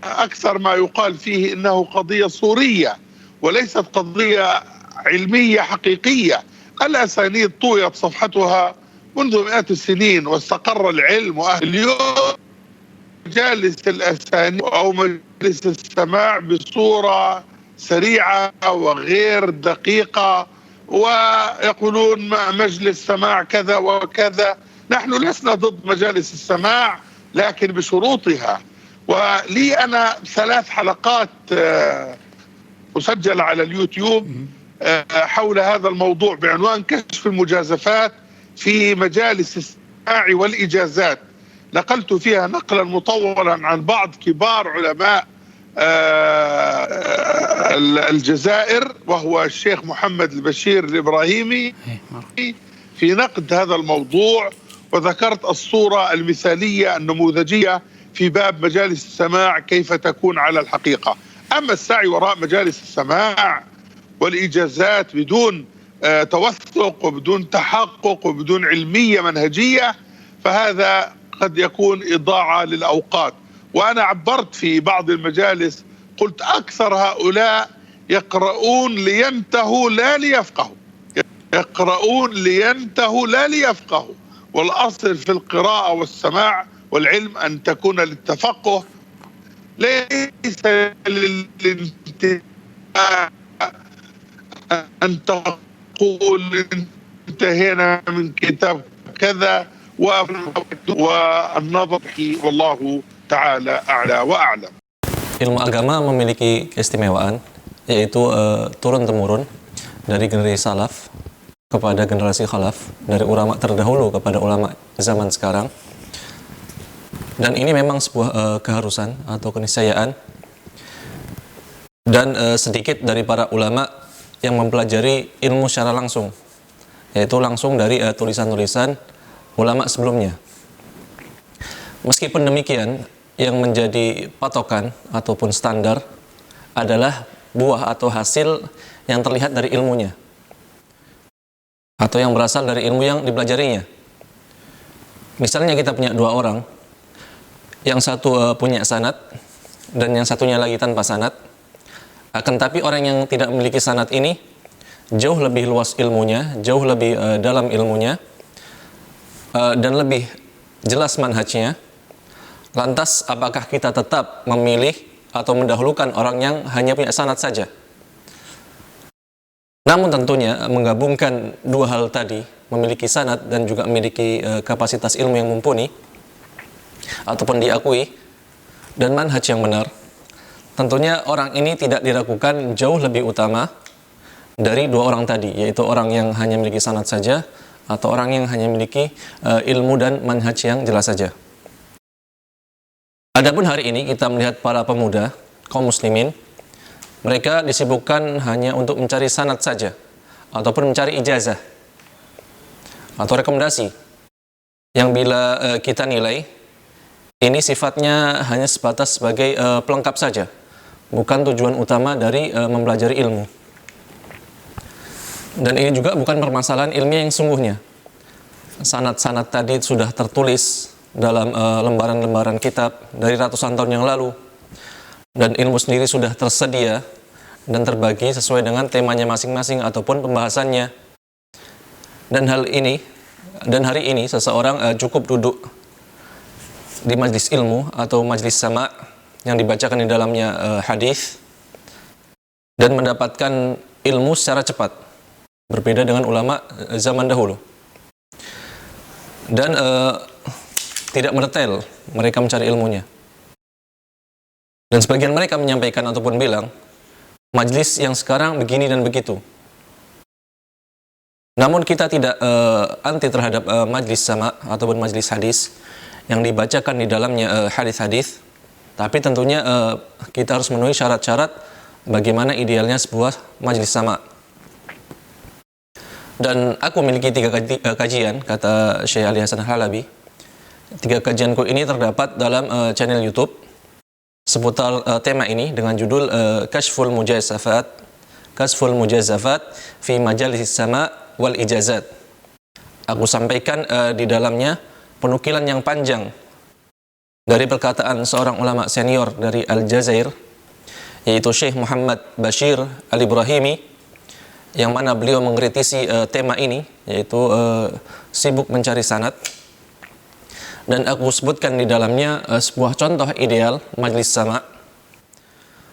أكثر ما يقال فيه إنه قضية صورية وليست قضية علمية حقيقية. الأسانيد طويت صفحتها منذ مئات السنين واستقر العلم، اليوم مجالس الأسانيد أو مجلس السماع بصورة سريعة وغير دقيقة، ويقولون مجلس سماع كذا وكذا. نحن لسنا ضد مجالس السماع لكن بشروطها. ولي أنا 3 حلقات مسجلة على اليوتيوب حول هذا الموضوع بعنوان كشف المجازفات في مجالس السماع والإجازات. نقلت فيها نقلا مطولا عن بعض كبار علماء الجزائر، وهو الشيخ محمد البشير الإبراهيمي، في نقد هذا الموضوع، وذكرت الصورة المثالية النموذجية في باب مجالس السماع كيف تكون على الحقيقة. أما السعي وراء مجالس السماع والإجازات بدون توثق وبدون تحقق وبدون علمية منهجية، فهذا قد يكون إضاعة للأوقات. وأنا عبرت في بعض المجالس، قلت أكثر هؤلاء يقرؤون لينتهوا لا ليفقهوا، يقرؤون لينتهوا لا ليفقهوا، والأصل في القراءة والسماع والعلم أن تكون للتفقه ليس للانتهاء، أن تقول انتهينا من كتاب كذا والنظر والله تعالى أعلى وأعلم. Ilmu agama memiliki keistimewaan, yaitu turun-temurun dari generasi salaf kepada generasi khalaf, dari ulama terdahulu kepada ulama zaman sekarang. Dan ini memang sebuah keharusan atau keniscayaan. Dan sedikit dari para ulama yang mempelajari ilmu secara langsung, yaitu langsung dari tulisan-tulisan ulama sebelumnya. Meskipun demikian, yang menjadi patokan ataupun standar adalah buah atau hasil yang terlihat dari ilmunya, atau yang berasal dari ilmu yang dipelajarinya. Misalnya kita punya dua orang, yang satu punya sanad dan yang satunya lagi tanpa sanad. Akan tapi orang yang tidak memiliki sanad ini jauh lebih luas ilmunya, jauh lebih dalam ilmunya, dan lebih jelas manhajnya. Lantas apakah kita tetap memilih atau mendahulukan orang yang hanya punya sanad saja? Namun tentunya menggabungkan dua hal tadi, memiliki sanad dan juga memiliki kapasitas ilmu yang mumpuni ataupun diakui dan manhaj yang benar, tentunya orang ini tidak diragukan jauh lebih utama dari dua orang tadi, yaitu orang yang hanya memiliki sanad saja atau orang yang hanya memiliki ilmu dan manhaj yang jelas saja. Adapun hari ini kita melihat para pemuda kaum muslimin, mereka disibukkan hanya untuk mencari sanad saja ataupun mencari ijazah atau rekomendasi yang bila kita nilai ini sifatnya hanya sebatas sebagai pelengkap saja, bukan tujuan utama dari mempelajari ilmu. Dan ini juga bukan permasalahan ilmiah yang sungguhnya. Sanad-sanad tadi sudah tertulis dalam lembaran-lembaran kitab dari ratusan tahun yang lalu, dan ilmu sendiri sudah tersedia dan terbagi sesuai dengan temanya masing-masing ataupun pembahasannya. Dan hari ini seseorang cukup duduk di majlis ilmu atau majlis sama yang dibacakan di dalamnya hadis dan mendapatkan ilmu secara cepat, berbeda dengan ulama zaman dahulu. Dan tidak mendetail mereka mencari ilmunya. Dan sebagian mereka menyampaikan ataupun bilang, majlis yang sekarang begini dan begitu. Namun kita tidak anti terhadap majlis sama ataupun majlis hadis yang dibacakan di dalamnya hadis-hadis, tapi tentunya kita harus memenuhi syarat-syarat bagaimana idealnya sebuah majlis sama. Dan aku memiliki 3 kajian, kata Syekh Ali Hasan Al-Halabi. 3 kajianku ini terdapat dalam channel YouTube seputar tema ini dengan judul Kashful Mujazafat fi Majalis Sama wal Ijazat. Aku sampaikan di dalamnya penukilan yang panjang dari perkataan seorang ulama senior dari Aljazair, yaitu Syekh Muhammad Bashir Al-Ibrahimi, yang mana beliau mengkritisi tema ini, yaitu sibuk mencari sanad. Dan aku sebutkan di dalamnya sebuah contoh ideal majlis sama.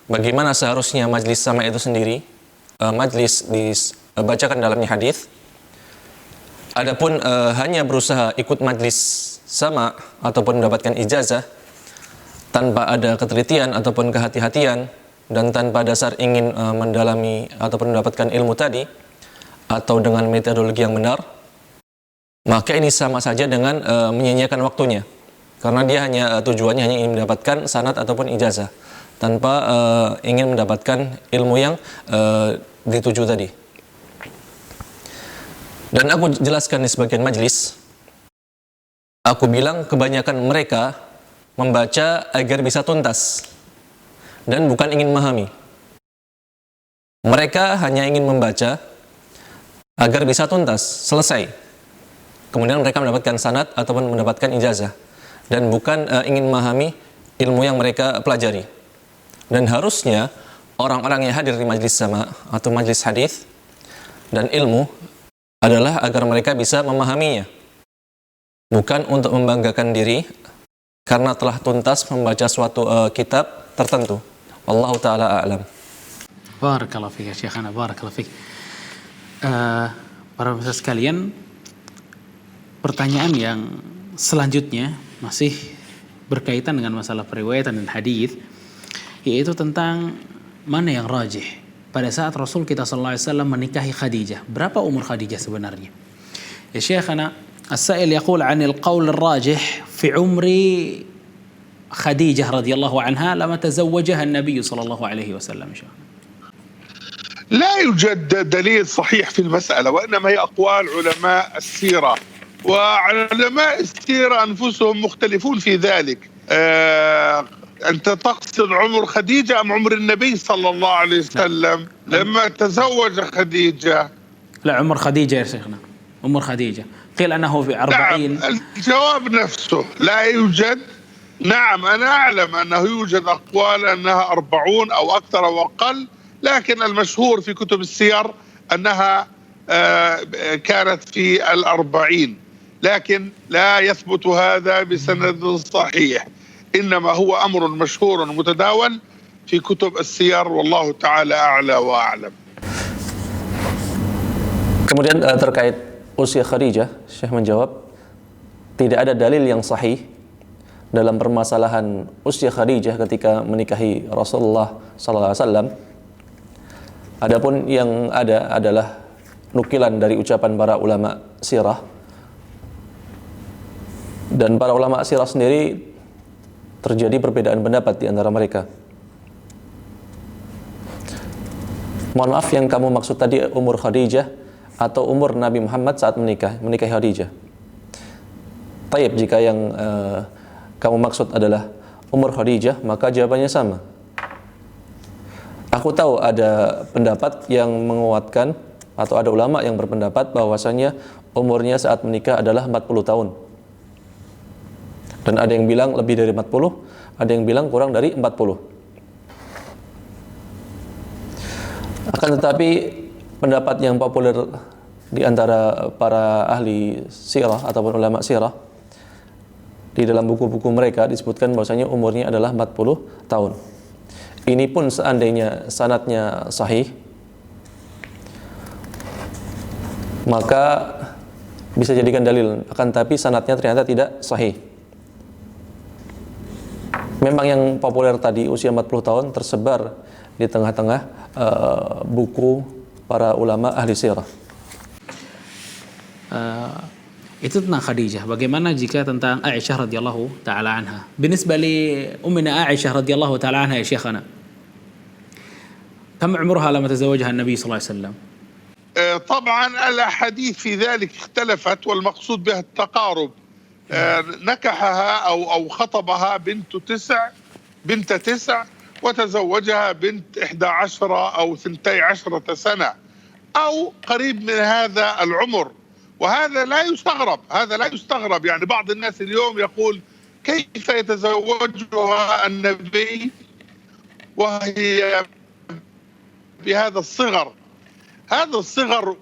Bagaimana seharusnya majlis sama itu sendiri, majlis dibacakan dalamnya hadis. Adapun hanya berusaha ikut majlis sama ataupun mendapatkan ijazah tanpa ada ketelitian ataupun kehati-hatian dan tanpa dasar ingin mendalami ataupun mendapatkan ilmu tadi atau dengan metodologi yang benar, maka ini sama saja dengan menyia-nyiakan waktunya, karena dia hanya tujuannya hanya ingin mendapatkan sanad ataupun ijazah tanpa ingin mendapatkan ilmu yang dituju tadi. Dan aku jelaskan di sebagian majlis, aku bilang kebanyakan mereka membaca agar bisa tuntas dan bukan ingin memahami. Mereka hanya ingin membaca agar bisa tuntas, selesai. Kemudian mereka mendapatkan sanad ataupun mendapatkan ijazah, dan bukan ingin memahami ilmu yang mereka pelajari. Dan harusnya orang-orang yang hadir di majlis sama atau majlis hadis dan ilmu adalah agar mereka bisa memahaminya, bukan untuk membanggakan diri karena telah tuntas membaca suatu kitab tertentu. Wallahu ta'ala a'lam. Barakallahu fiik ya Syekhana, barakallahu fiik. Para pemirsa sekalian, pertanyaan yang selanjutnya masih berkaitan dengan masalah periwayatan dan hadis, yaitu tentang mana yang rajih pada saat Rasul kita sallallahu alaihi wasallam menikahi Khadijah. Berapa umur Khadijah sebenarnya? Ya Syekhana, as-sa'il yaqul 'anil qaul ar-rajih fi umri Khadijah radhiyallahu anha lama tazawwajaha an-nabiy sallallahu alaihi wasallam. لا يوجد دليل صحيح في المسألة، وإنما هي أقوال علماء السيرة، وعلماء السيرة أنفسهم مختلفون في ذلك. أنت تقصد عمر خديجة أم عمر النبي صلى الله عليه وسلم لما تزوج خديجة؟ لا، عمر خديجة يا شيخنا، عمر خديجة قيل أنه في 40. نعم، الجواب نفسه لا يوجد. نعم أنا أعلم أنه يوجد أقوال أنها 40 أو أكثر أو أقل، لكن المشهور في كتب السير أنها كانت في 40، لكن لا يثبت هذا بسند صحيح، إنما هو أمر مشهور متداول في كتب السير، والله تعالى أعلى وأعلم. Kemudian terkait usia Khadijah, Syekh menjawab, tidak ada dalil yang sahih dalam permasalahan usia Khadijah ketika menikahi Rasulullah SAW. Adapun yang ada adalah nukilan dari ucapan para ulama sirah, dan para ulama sirah sendiri terjadi perbedaan pendapat di antara mereka. Mohon maaf, yang kamu maksud tadi umur Khadijah atau umur Nabi Muhammad saat menikahi Khadijah? Taib, jika yang kamu maksud adalah umur Khadijah, maka jawabannya sama. Aku tahu ada pendapat yang menguatkan, atau ada ulama yang berpendapat bahwasanya umurnya saat menikah adalah 40 tahun. Dan ada yang bilang lebih dari 40, ada yang bilang kurang dari 40. Akan tetapi pendapat yang populer di antara para ahli sirah ataupun ulama sirah, di dalam buku-buku mereka disebutkan bahwasanya umurnya adalah 40 tahun. Ini pun seandainya sanadnya sahih, maka bisa jadikan dalil, akan tapi sanadnya ternyata tidak sahih. Memang yang populer tadi usia 40 tahun tersebar di tengah-tengah buku para ulama ahli sirah. Itu tentang Khadijah. Bagaimana jika tentang Aisyah radhiyallahu taala anha? Binisbah li ummina Aisyah radhiyallahu taala anha ya Syekhana, كم عمرها لما تزوجها النبي صلى الله عليه وسلم؟ طبعا الاحاديث في ذلك اختلفت، والمقصود بها التقارب. نكحها او خطبها بنت 9 وتزوجها بنت 11 او 12 سنة او قريب من هذا العمر، وهذا لا يستغرب. يعني بعض الناس اليوم يقول كيف يتزوجها النبي وهي بهذا الصغر؟ هذا الصغر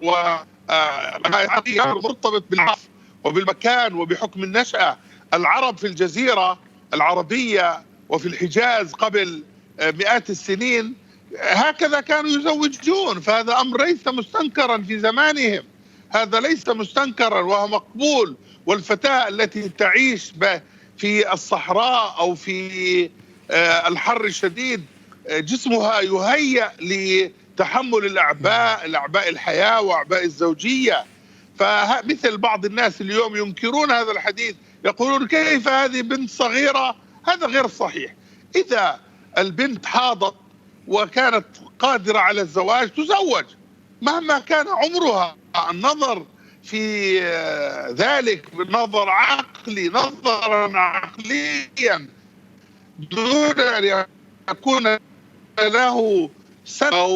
مرتبط بالعرف وبالمكان وبحكم النشأة. العرب في الجزيرة العربية وفي الحجاز قبل مئات السنين هكذا كانوا يزوجون، فهذا أمر ليس مستنكرا في زمانهم، هذا ليس مستنكرا وهو مقبول. والفتاة التي تعيش في الصحراء أو في الحر الشديد جسمها يهيأ لتحمل الأعباء الحياة وأعباء الزوجية. فمثل بعض الناس اليوم ينكرون هذا الحديث، يقولون كيف هذه بنت صغيرة؟ هذا غير صحيح. إذا البنت حاضت وكانت قادرة على الزواج تزوج مهما كان عمرها. النظر في ذلك بنظر عقلي، نظرا عقليا، دون أن يكون له سبب أو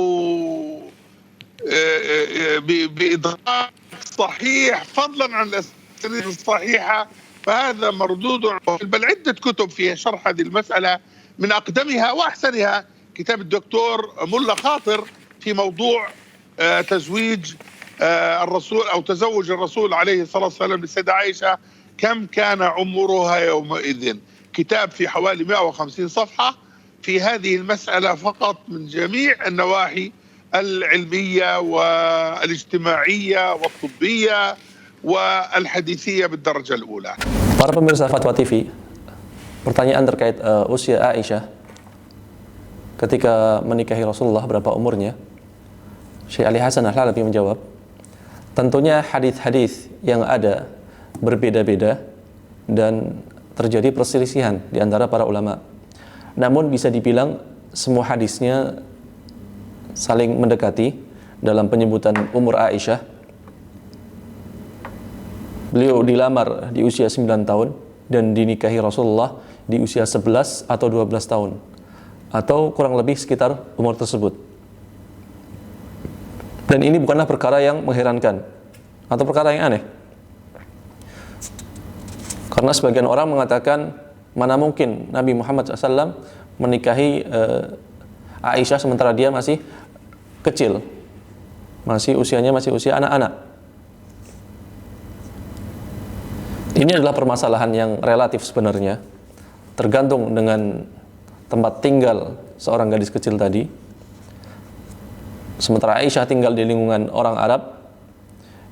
بإدراك صحيح فضلا عن الأسانيد الصحيحة، فهذا مردود. بل عدة كتب فيها شرح هذه المسألة، من أقدمها وأحسنها كتاب الدكتور ملا خاطر في موضوع تزويج الرسول أو تزوج الرسول عليه الصلاة والسلام للسيدة عائشة، كم كان عمرها يومئذ. كتاب في حوالي 150 صفحة في هذه المسألة فقط من جميع النواحي العلمية والاجتماعية والطبية والحديثية بالدرجة الأولى. Para pemirsa Fatwa TV, pertanyaan terkait usia Aisyah ketika menikahi Rasulullah, berapa umurnya? Syekh Ali Hasan Al-Halabi menjawab, tentunya hadis-hadis yang ada berbeda-beda dan terjadi perselisihan di antara para ulama. Namun bisa dibilang semua hadisnya saling mendekati dalam penyebutan umur Aisyah. Beliau dilamar di usia 9 tahun dan dinikahi Rasulullah di usia 11 atau 12 tahun, atau kurang lebih sekitar umur tersebut. Dan ini bukanlah perkara yang mengherankan atau perkara yang aneh, karena sebagian orang mengatakan mana mungkin Nabi Muhammad SAW menikahi Aisyah sementara dia masih kecil, usianya masih usia anak-anak. Ini adalah permasalahan yang relatif sebenarnya, tergantung dengan tempat tinggal seorang gadis kecil tadi. Sementara Aisyah tinggal di lingkungan orang Arab,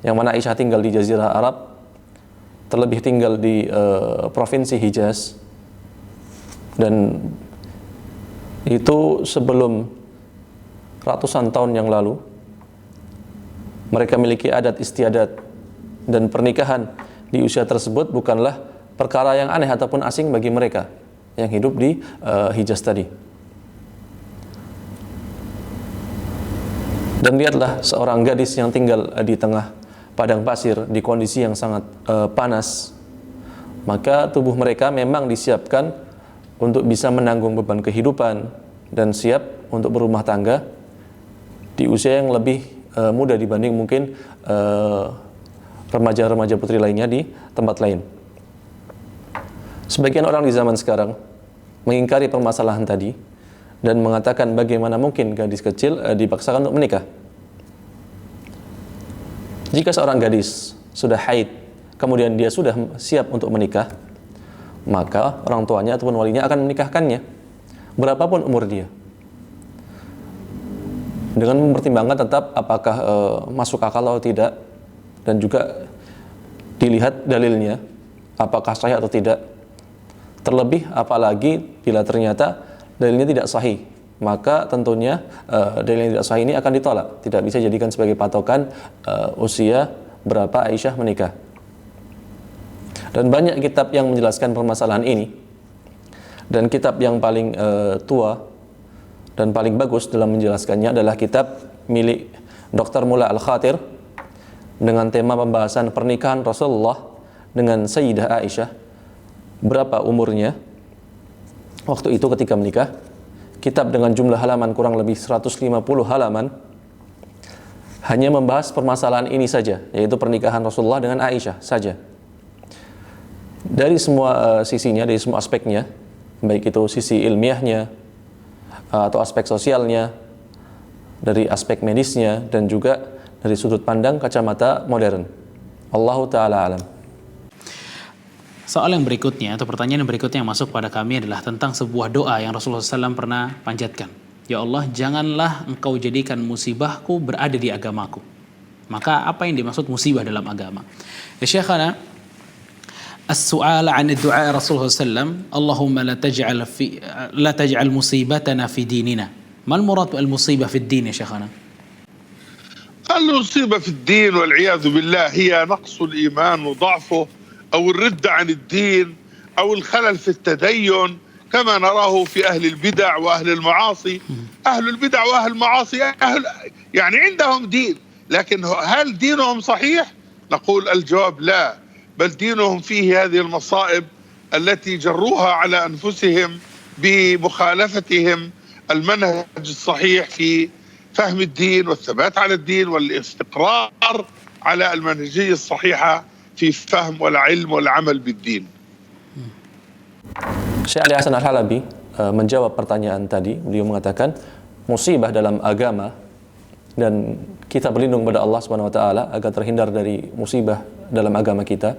yang mana Aisyah tinggal di Jazirah Arab, terlebih tinggal di provinsi Hijaz, dan itu sebelum ratusan tahun yang lalu. Mereka memiliki adat istiadat, dan pernikahan di usia tersebut bukanlah perkara yang aneh ataupun asing bagi mereka yang hidup di Hijaz tadi. Dan lihatlah seorang gadis yang tinggal di tengah padang pasir di kondisi yang sangat panas, maka tubuh mereka memang disiapkan untuk bisa menanggung beban kehidupan dan siap untuk berumah tangga di usia yang lebih muda dibanding mungkin remaja-remaja putri lainnya di tempat lain. Sebagian orang di zaman sekarang mengingkari permasalahan tadi dan mengatakan bagaimana mungkin gadis kecil dipaksakan untuk menikah. Jika seorang gadis sudah haid, kemudian dia sudah siap untuk menikah, maka orang tuanya ataupun walinya akan menikahkannya, berapapun umur dia, dengan mempertimbangkan tetap apakah masuk akal atau tidak, dan juga dilihat dalilnya apakah sahih atau tidak. Terlebih apalagi bila ternyata dalilnya tidak sahih, maka tentunya dalil yang tidak sahih ini akan ditolak, tidak bisa dijadikan sebagai patokan usia berapa Aisyah menikah. Dan banyak kitab yang menjelaskan permasalahan ini, dan kitab yang paling tua dan paling bagus dalam menjelaskannya adalah kitab milik Dr. Mula Al-Khatir dengan tema pembahasan pernikahan Rasulullah dengan Sayyidah Aisyah, berapa umurnya waktu itu ketika menikah. Kitab dengan jumlah halaman kurang lebih 150 halaman hanya membahas permasalahan ini saja, yaitu pernikahan Rasulullah dengan Aisyah saja. Dari semua sisinya, dari semua aspeknya, baik itu sisi ilmiahnya atau aspek sosialnya, dari aspek medisnya, dan juga dari sudut pandang kacamata modern. Allahu ta'ala alam. Soal yang berikutnya atau pertanyaan yang berikutnya yang masuk pada kami adalah tentang sebuah doa yang Rasulullah SAW pernah panjatkan. Ya Allah, janganlah engkau jadikan musibahku berada di agamaku. Maka apa yang dimaksud musibah dalam agama? Ya Syekhana, as-su'al 'an ad-du'a Rasulullah SAW, Allahumma la taj'al musibatana fi dinina. Mal murad al-musibah fi ad-din ya Syekhana? المصيبة في الدين والعياذ بالله هي نقص الإيمان وضعفه، أو الردة عن الدين، أو الخلل في التدين، كما نراه في أهل البدع وأهل المعاصي. أهل البدع وأهل المعاصي يعني عندهم دين، لكن هل دينهم صحيح؟ نقول الجواب لا، بل دينهم فيه هذه المصائب التي جروها على أنفسهم بمخالفتهم المنهج الصحيح في فهم الدين والثبات على الدين والاستقرار على المنهجية الصحيحة في فهم والعلم والعمل بالدين. Syekh Ali Hasan Al-Halabi menjawab pertanyaan tadi. Beliau mengatakan musibah dalam agama, dan kita berlindung pada Allah Subhanahu wa taala agar terhindar dari musibah dalam agama kita.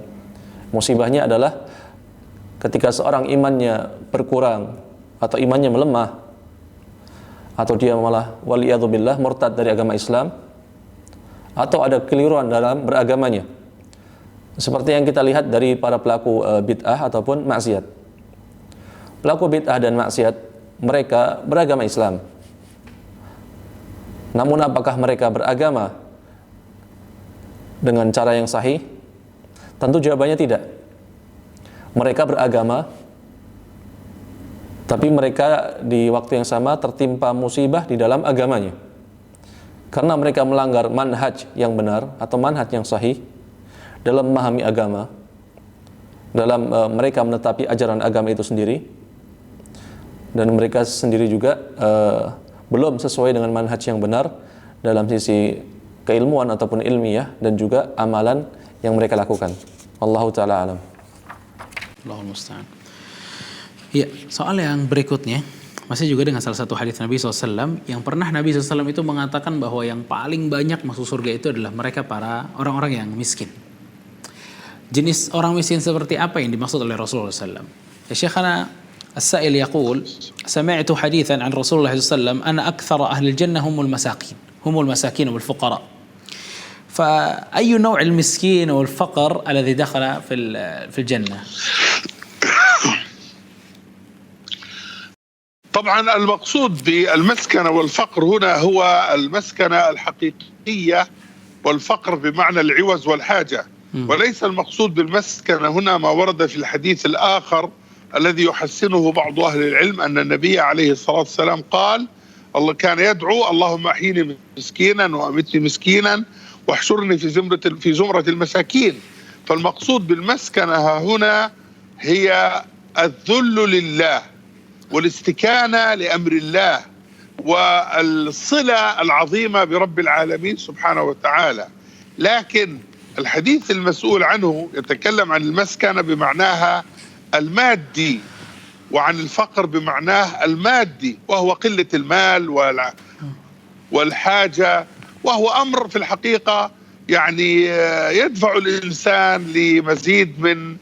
Musibahnya adalah ketika seorang imannya berkurang atau imannya melemah, atau dia malah waliyadzubillah murtad dari agama Islam, atau ada keliruan dalam beragamanya. Seperti yang kita lihat dari para pelaku bid'ah ataupun maksiat. Pelaku bid'ah dan maksiat, mereka beragama Islam. Namun apakah mereka beragama dengan cara yang sahih? Tentu jawabannya tidak. Mereka beragama, tapi mereka di waktu yang sama tertimpa musibah di dalam agamanya. Karena mereka melanggar manhaj yang benar atau manhaj yang sahih dalam memahami agama, dalam mereka menetapi ajaran agama itu sendiri, dan mereka sendiri juga belum sesuai dengan manhaj yang benar dalam sisi keilmuan ataupun ilmiah dan juga amalan yang mereka lakukan. Allahu ta'ala alam. Allahul musta'an. Ya, soal yang berikutnya masih juga dengan salah satu hadis Nabi SAW yang pernah Nabi SAW itu mengatakan bahwa yang paling banyak masuk surga itu adalah mereka para orang-orang yang miskin. Jenis orang miskin seperti apa yang dimaksud oleh Rasulullah SAW? Ya Syekhana السائل يقول: سمعت حديثا عن رسول الله صلى الله عليه وسلم أن أكثر أهل الجنة هم المساكين والفقراء. فأي نوع المسكين والفقر الذي دخل في الجنة؟ طبعا المقصود بالمسكنة والفقر هنا هو المسكنة الحقيقية، والفقر بمعنى العوز والحاجة، وليس المقصود بالمسكنة هنا ما ورد في الحديث الآخر الذي يحسنه بعض أهل العلم أن النبي عليه الصلاة والسلام قال: الله كان يدعو اللهم أحيني مسكينا وأمتني مسكينا واحشرني في زمرة المساكين. فالمقصود بالمسكنة هنا هي الذل لله والاستكانة لأمر الله والصلة العظيمة برب العالمين سبحانه وتعالى. لكن الحديث المسؤول عنه يتكلم عن المسكنة بمعناها المادي، وعن الفقر بمعناه المادي، وهو قلة المال والحاجة، وهو أمر في الحقيقة يعني يدفع الإنسان لمزيد من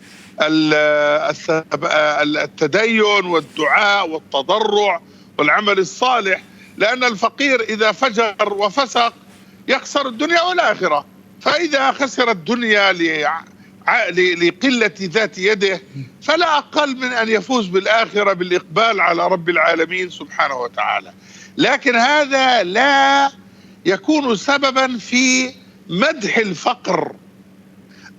التدين والدعاء والتضرع والعمل الصالح، لأن الفقير إذا فجر وفسق يخسر الدنيا والآخرة. فإذا خسر الدنيا لقلة ذات يده فلا أقل من أن يفوز بالآخرة بالإقبال على رب العالمين سبحانه وتعالى. لكن هذا لا يكون سببا في مدح الفقر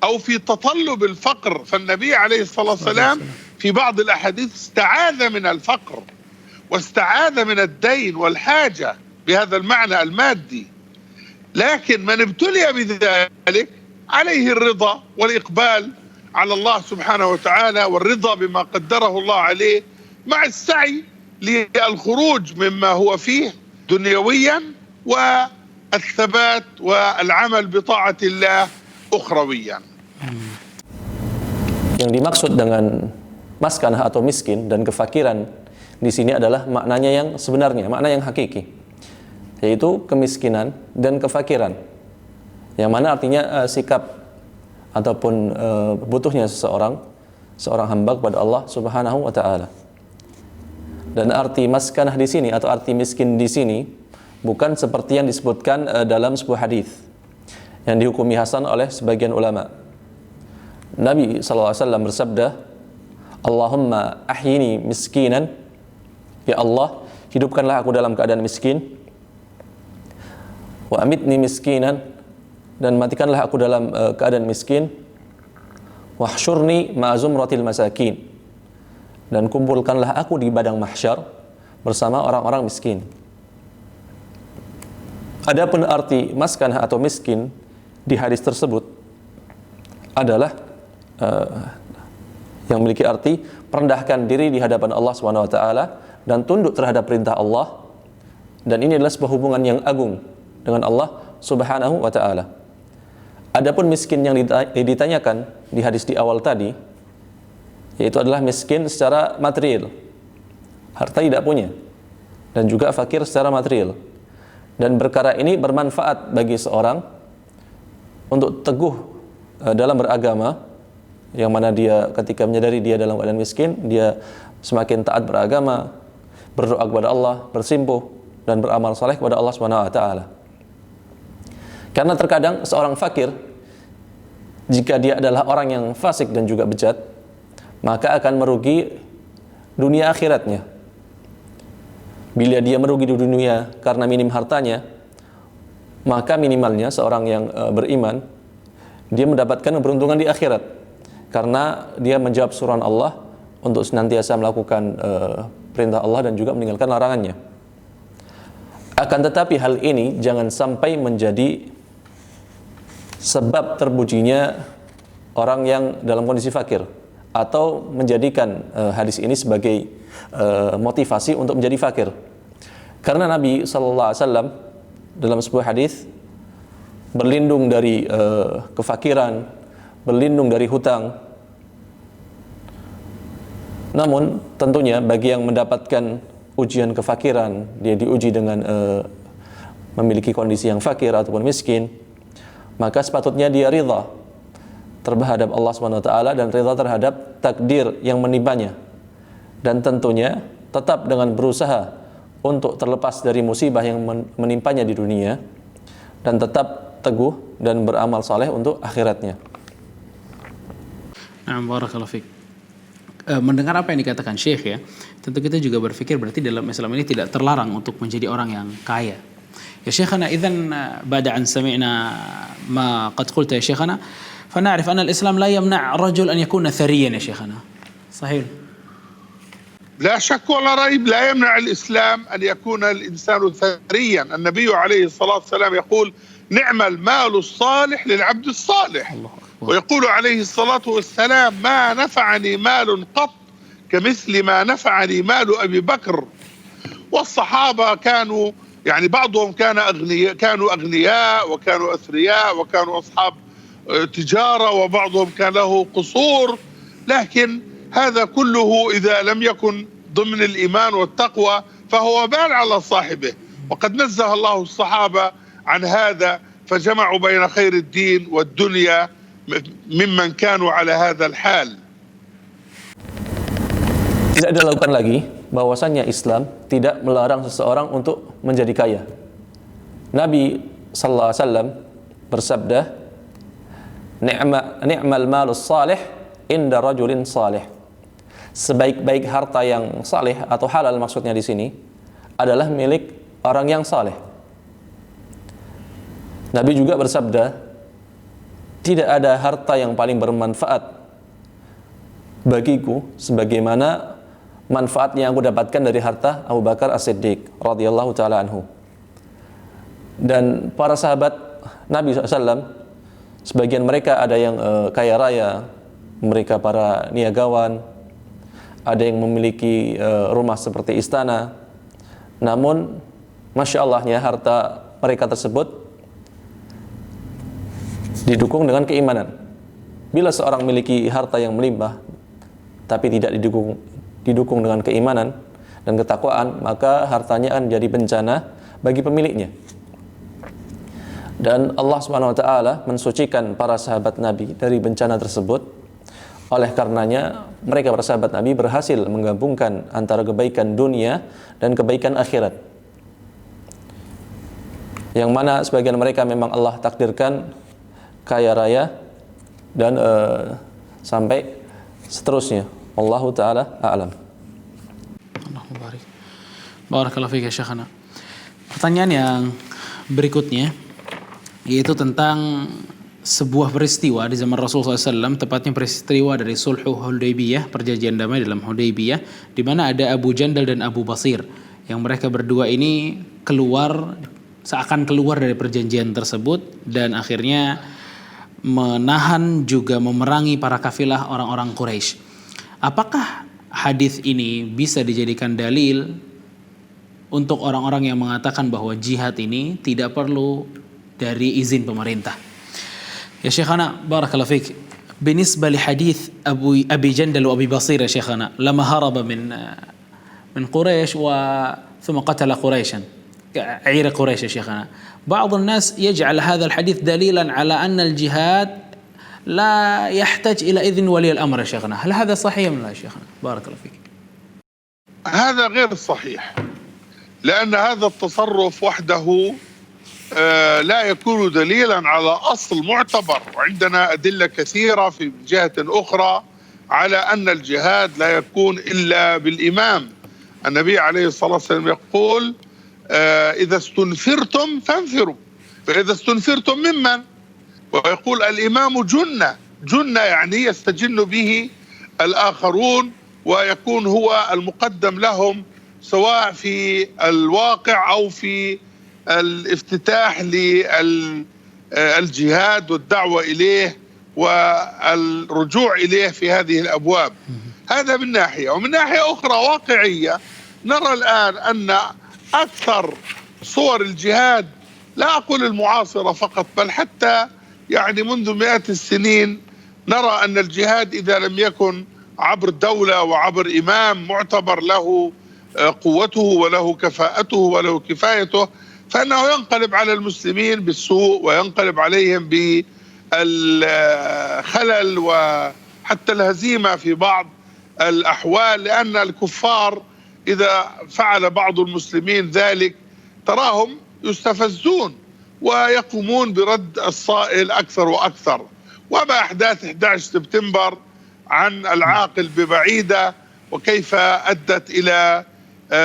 أو في تطلب الفقر. فالنبي عليه الصلاة والسلام في بعض الأحاديث استعاذ من الفقر واستعاذ من الدين والحاجة بهذا المعنى المادي. لكن من ابتلي بذلك عليه الرضا والإقبال على الله سبحانه وتعالى والرضا بما قدره الله عليه مع السعي للخروج مما هو فيه دنيويا والثبات والعمل بطاعة الله أخرويا. Yang dimaksud dengan maskanah atau miskin dan kefakiran di sini adalah maknanya yang sebenarnya, makna yang hakiki, yaitu kemiskinan dan kefakiran, yang mana artinya sikap ataupun butuhnya seorang hamba kepada Allah Subhanahu wa taala. Dan arti maskanah di sini atau arti miskin di sini bukan seperti yang disebutkan dalam sebuah hadis yang dihukumi hasan oleh sebagian ulama. Nabi SAW bersabda, Allahumma ahyini miskinan, ya Allah, hidupkanlah aku dalam keadaan miskin, wa amitni miskinan, dan matikanlah aku dalam keadaan miskin, wahsyurni ma'azumratil masakin, dan kumpulkanlah aku di padang mahsyar bersama orang-orang miskin. Adapun arti maskanah atau miskin di hadis tersebut adalah yang memiliki arti merendahkan diri di hadapan Allah SWT dan tunduk terhadap perintah Allah, dan ini adalah sebuah hubungan yang agung dengan Allah Subhanahu wa taala. Adapun miskin yang ditanyakan di hadis di awal tadi, yaitu adalah miskin secara material, harta tidak punya, dan juga fakir secara material. Dan perkara ini bermanfaat bagi seorang untuk teguh dalam beragama, yang mana dia ketika menyadari dia dalam keadaan miskin, dia semakin taat beragama, berdoa kepada Allah, bersimpuh dan beramal saleh kepada Allah Subhanahu wa taala. Karena terkadang seorang fakir, jika dia adalah orang yang fasik dan juga bejat, maka akan merugi dunia akhiratnya. Bila dia merugi di dunia karena minim hartanya, maka minimalnya seorang yang beriman, dia mendapatkan keberuntungan di akhirat, karena dia menjawab suruhan Allah untuk senantiasa melakukan perintah Allah dan juga meninggalkan larangannya. Akan tetapi hal ini jangan sampai menjadi sebab terpujinya orang yang dalam kondisi fakir, atau menjadikan hadis ini sebagai motivasi untuk menjadi fakir. Karena Nabi SAW dalam sebuah hadis berlindung dari kefakiran, berlindung dari hutang. Namun tentunya bagi yang mendapatkan ujian kefakiran, dia diuji dengan memiliki kondisi yang fakir ataupun miskin, maka sepatutnya dia ridha terhadap Allah SWT dan ridha terhadap takdir yang menimpanya, dan tentunya tetap dengan berusaha untuk terlepas dari musibah yang menimpanya di dunia, dan tetap teguh dan beramal saleh untuk akhiratnya. Nah, barakallahu fiik. Mendengar apa yang dikatakan Syekh ya, tentu kita juga berpikir berarti dalam Islam ini tidak terlarang untuk menjadi orang yang kaya. يا شيخنا إذن بعد أن سمعنا ما قد قلت يا شيخنا فنعرف أن الإسلام لا يمنع الرجل أن يكون ثريا يا شيخنا، صحيح؟ لا شك ولا ريب، لا يمنع الإسلام أن يكون الإنسان ثريا. النبي عليه الصلاة والسلام يقول: نعم المال الصالح للعبد الصالح. ويقول عليه الصلاة والسلام: ما نفعني مال قط كمثل ما نفعني مال أبي بكر. والصحابة كانوا يعني بعضهم كانوا أغنياء وكانوا أثرياء وكانوا أصحاب تجارة، وبعضهم كان له قصور، لكن هذا كله إذا لم يكن ضمن الإيمان والتقوى فهو بال على صاحبه. وقد نزه الله الصحابة عن هذا فجمعوا بين خير الدين والدنيا ممن كانوا على هذا الحال. Tidak dilakukan lagi bahwasannya Islam tidak melarang seseorang untuk menjadi kaya. Nabi sallallahu alaihi wasallam bersabda, "Ni'mal malus salih inda rajulin salih." Sebaik-baik harta yang saleh atau halal maksudnya di sini adalah milik orang yang saleh. Nabi juga bersabda, tidak ada harta yang paling bermanfaat bagiku sebagaimana manfaat yang aku dapatkan dari harta Abu Bakar As-Siddiq radhiyallahu taala anhu. Dan para sahabat Nabi SAW, sebagian mereka ada yang kaya raya, mereka para niagawan, ada yang memiliki rumah seperti istana. Namun Masya Allahnya harta mereka tersebut didukung dengan keimanan. Bila seorang memiliki harta yang melimpah tapi tidak didukung dengan keimanan dan ketakwaan, maka hartanya akan jadi bencana bagi pemiliknya. Dan Allah Subhanahu wa taala mensucikan para sahabat Nabi dari bencana tersebut. Oleh karenanya mereka para sahabat Nabi berhasil menggabungkan antara kebaikan dunia dan kebaikan akhirat. Yang mana sebagian mereka memang Allah takdirkan kaya raya dan sampai seterusnya. Allahu ta'ala a'lam. Allahu barik. Barakallahu fiik ya Syekhana. Pertanyaan yang berikutnya yaitu tentang sebuah peristiwa di zaman Rasulullah SAW, tepatnya peristiwa dari Sulhu Hudaybiyah, perjanjian damai dalam Hudaybiyah, di mana ada Abu Jandal dan Abu Basir, yang mereka berdua ini seakan keluar dari perjanjian tersebut dan akhirnya menahan juga memerangi para kafilah orang-orang Quraisy. Apakah hadis ini bisa dijadikan dalil untuk orang-orang yang mengatakan bahwa jihad ini tidak perlu dari izin pemerintah? يا شيخنا بارك الله فيك، بالنسبة لحديث أبي جندل وأبي بصير يا شيخنا لما هرب من قريش ثم قتل قريشا عير قريش يا شيخنا، بعض الناس يجعل هذا الحديث دليلا على أن الجهاد لا يحتاج إلى إذن ولي الأمر يا شيخنا، هل هذا صحيح ولا لا يا شيخنا؟ بارك الله فيك. هذا غير صحيح، لأن هذا التصرف وحده لا يكون دليلا على أصل معتبر، وعندنا أدلة كثيرة في جهة أخرى على أن الجهاد لا يكون إلا بالإمام. النبي عليه الصلاة والسلام يقول إذا استنفرتم فانفروا، فإذا استنفرتم ممن؟ ويقول الإمام جنة يعني يستجن به الآخرون ويكون هو المقدم لهم سواء في الواقع أو في الافتتاح للجهاد والدعوة إليه والرجوع إليه في هذه الأبواب. هذا من ناحية، ومن ناحية أخرى واقعية نرى الآن أن أكثر صور الجهاد، لا أقول المعاصرة فقط بل حتى يعني منذ مئات السنين، نرى أن الجهاد إذا لم يكن عبر دولة وعبر إمام معتبر له قوته وله كفاءته وله كفايته، فإنه ينقلب على المسلمين بالسوء وينقلب عليهم بالخلل وحتى الهزيمة في بعض الأحوال، لأن الكفار إذا فعل بعض المسلمين ذلك تراهم يستفزون ويقومون برد الصائل أكثر وأكثر. وما أحداث 11 سبتمبر عن العاقل ببعيدة، وكيف أدت إلى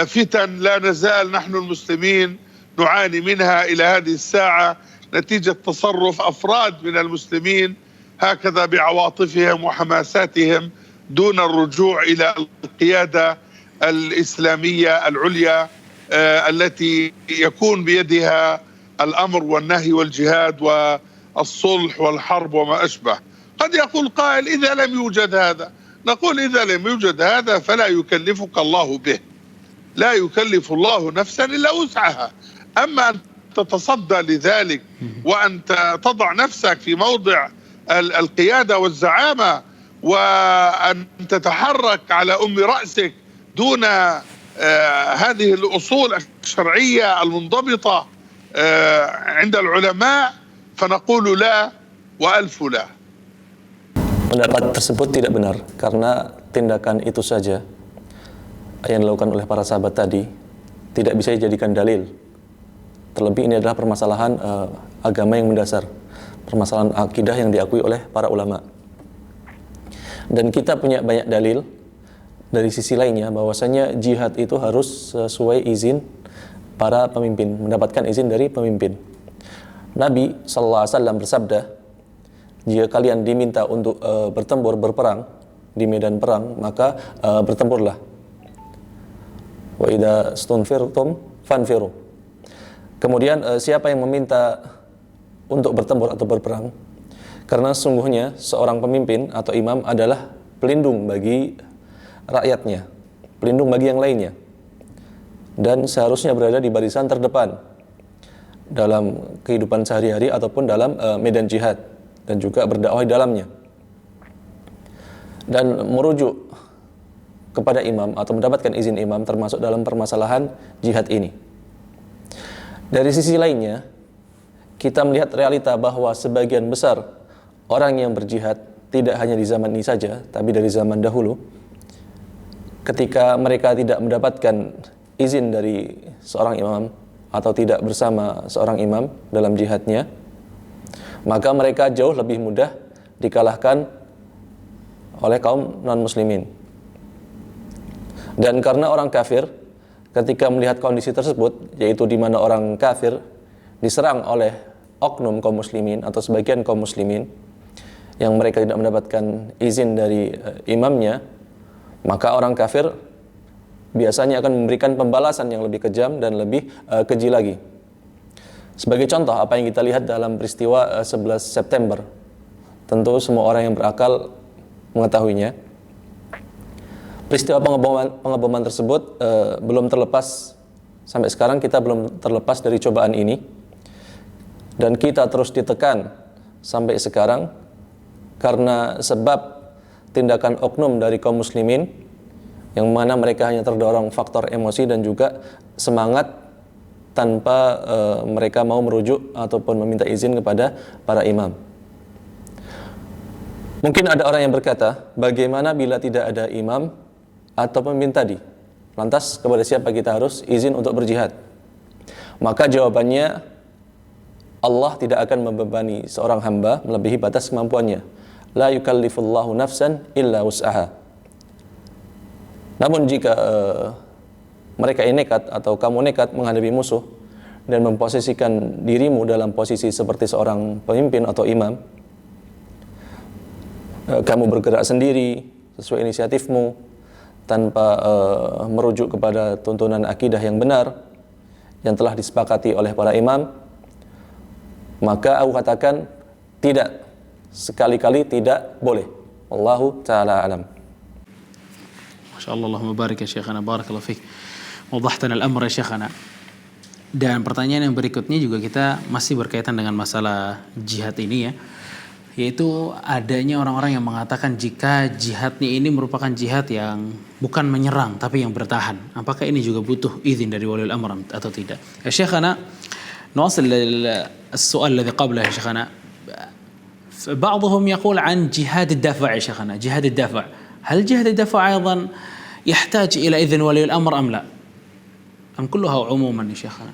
فتن لا نزال نحن المسلمين نعاني منها إلى هذه الساعة نتيجة تصرف أفراد من المسلمين هكذا بعواطفهم وحماساتهم دون الرجوع إلى القيادة الإسلامية العليا التي يكون بيدها الأمر والنهي والجهاد والصلح والحرب وما أشبه. قد يقول قائل إذا لم يوجد هذا، نقول إذا لم يوجد هذا فلا يكلفك الله به، لا يكلف الله نفسا إلا وسعها. أما أن تتصدى لذلك وأن تضع نفسك في موضع القيادة والزعامة وأن تتحرك على أم رأسك دون هذه الأصول الشرعية المنضبطة عند العلماء، فنقول لا وألف لا. Pendapat tersebut tidak benar karena tindakan itu saja yang dilakukan oleh para sahabat tadi tidak bisa dijadikan dalil. Terlebih ini adalah permasalahan agama yang mendasar, permasalahan akidah yang diakui oleh para ulama. Dan kita punya banyak dalil dari sisi lainnya bahwasanya jihad itu harus sesuai izin para pemimpin, mendapatkan izin dari pemimpin. Nabi SAW bersabda, jika kalian diminta untuk bertempur, berperang di medan perang, maka bertempurlah. Wa idza stunfirtum fanfiru. Kemudian siapa yang meminta untuk bertempur atau berperang? Karena sesungguhnya seorang pemimpin atau imam adalah pelindung bagi rakyatnya, pelindung bagi yang lainnya, dan seharusnya berada di barisan terdepan dalam kehidupan sehari-hari ataupun dalam medan jihad dan juga berdakwah di dalamnya. Dan merujuk kepada imam atau mendapatkan izin imam termasuk dalam permasalahan jihad ini. Dari sisi lainnya, kita melihat realita bahwa sebagian besar orang yang berjihad tidak hanya di zaman ini saja, tapi dari zaman dahulu, ketika mereka tidak mendapatkan izin dari seorang imam atau tidak bersama seorang imam dalam jihadnya, maka mereka jauh lebih mudah dikalahkan oleh kaum non-muslimin. Dan karena orang kafir ketika melihat kondisi tersebut, yaitu di mana orang kafir diserang oleh oknum kaum muslimin atau sebagian kaum muslimin yang mereka tidak mendapatkan izin dari imamnya, maka orang kafir biasanya akan memberikan pembalasan yang lebih kejam dan lebih keji lagi. Sebagai contoh, apa yang kita lihat dalam peristiwa 11 September, tentu semua orang yang berakal mengetahuinya. Peristiwa pengeboman tersebut belum terlepas, sampai sekarang kita belum terlepas dari cobaan ini, dan kita terus ditekan sampai sekarang karena sebab tindakan oknum dari kaum muslimin, yang mana mereka hanya terdorong faktor emosi dan juga semangat tanpa mereka mau merujuk ataupun meminta izin kepada para imam. Mungkin ada orang yang berkata, bagaimana bila tidak ada imam atau pemimpin tadi? Lantas kepada siapa kita harus izin untuk berjihad? Maka jawabannya, Allah tidak akan membebani seorang hamba melebihi batas kemampuannya. La yukallifullahu nafsan illa wus'aha. Namun jika mereka ini nekat atau kamu nekat menghadapi musuh dan memposisikan dirimu dalam posisi seperti seorang pemimpin atau imam, kamu bergerak sendiri sesuai inisiatifmu tanpa merujuk kepada tuntunan akidah yang benar yang telah disepakati oleh para imam, maka aku katakan tidak, sekali-kali tidak boleh. Wallahu ta'ala alam. Masya Allah, Allahumma barik ya Syekhana, barakallahu fiik. Wadahtan al-amr ya Syekhana. Dan pertanyaan yang berikutnya juga kita masih berkaitan dengan masalah jihad ini ya, yaitu adanya orang-orang yang mengatakan jika jihadnya ini merupakan jihad yang bukan menyerang tapi yang bertahan, apakah ini juga butuh izin dari waliul amr atau tidak? Ya Syekhana, نواصل السؤال الذي قبله يا شيخنا. بعضهم يقول عن جهاد الدفع يا شيخنا، جهاد الدفع، هل جهاد الدفع أيضا يحتاج إلى إذن ولي الأمر أم لا؟ أم كلها عموما يا شيخنا؟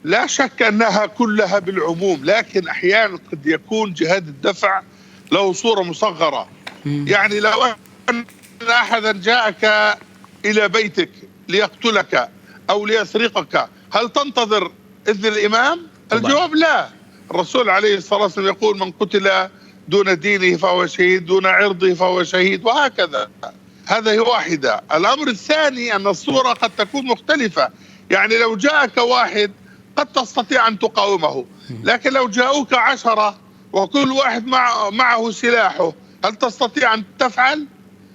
لا شك أنها كلها بالعموم، لكن أحيانا قد يكون جهاد الدفع له صورة مصغرة. يعني لو أن أحدا جاءك إلى بيتك ليقتلك أو ليسرقك، هل تنتظر إذن الإمام؟ الجواب لا. الرسول عليه الصلاة والسلام يقول من قتل دون دينه فهو شهيد، دون عرضه فهو شهيد، وهكذا. هذه واحدة. الأمر الثاني أن الصورة قد تكون مختلفة. يعني لو جاءك واحد قد تستطيع أن تقاومه، لكن لو جاءوك 10 وكل واحد معه سلاحه، هل تستطيع أن تفعل؟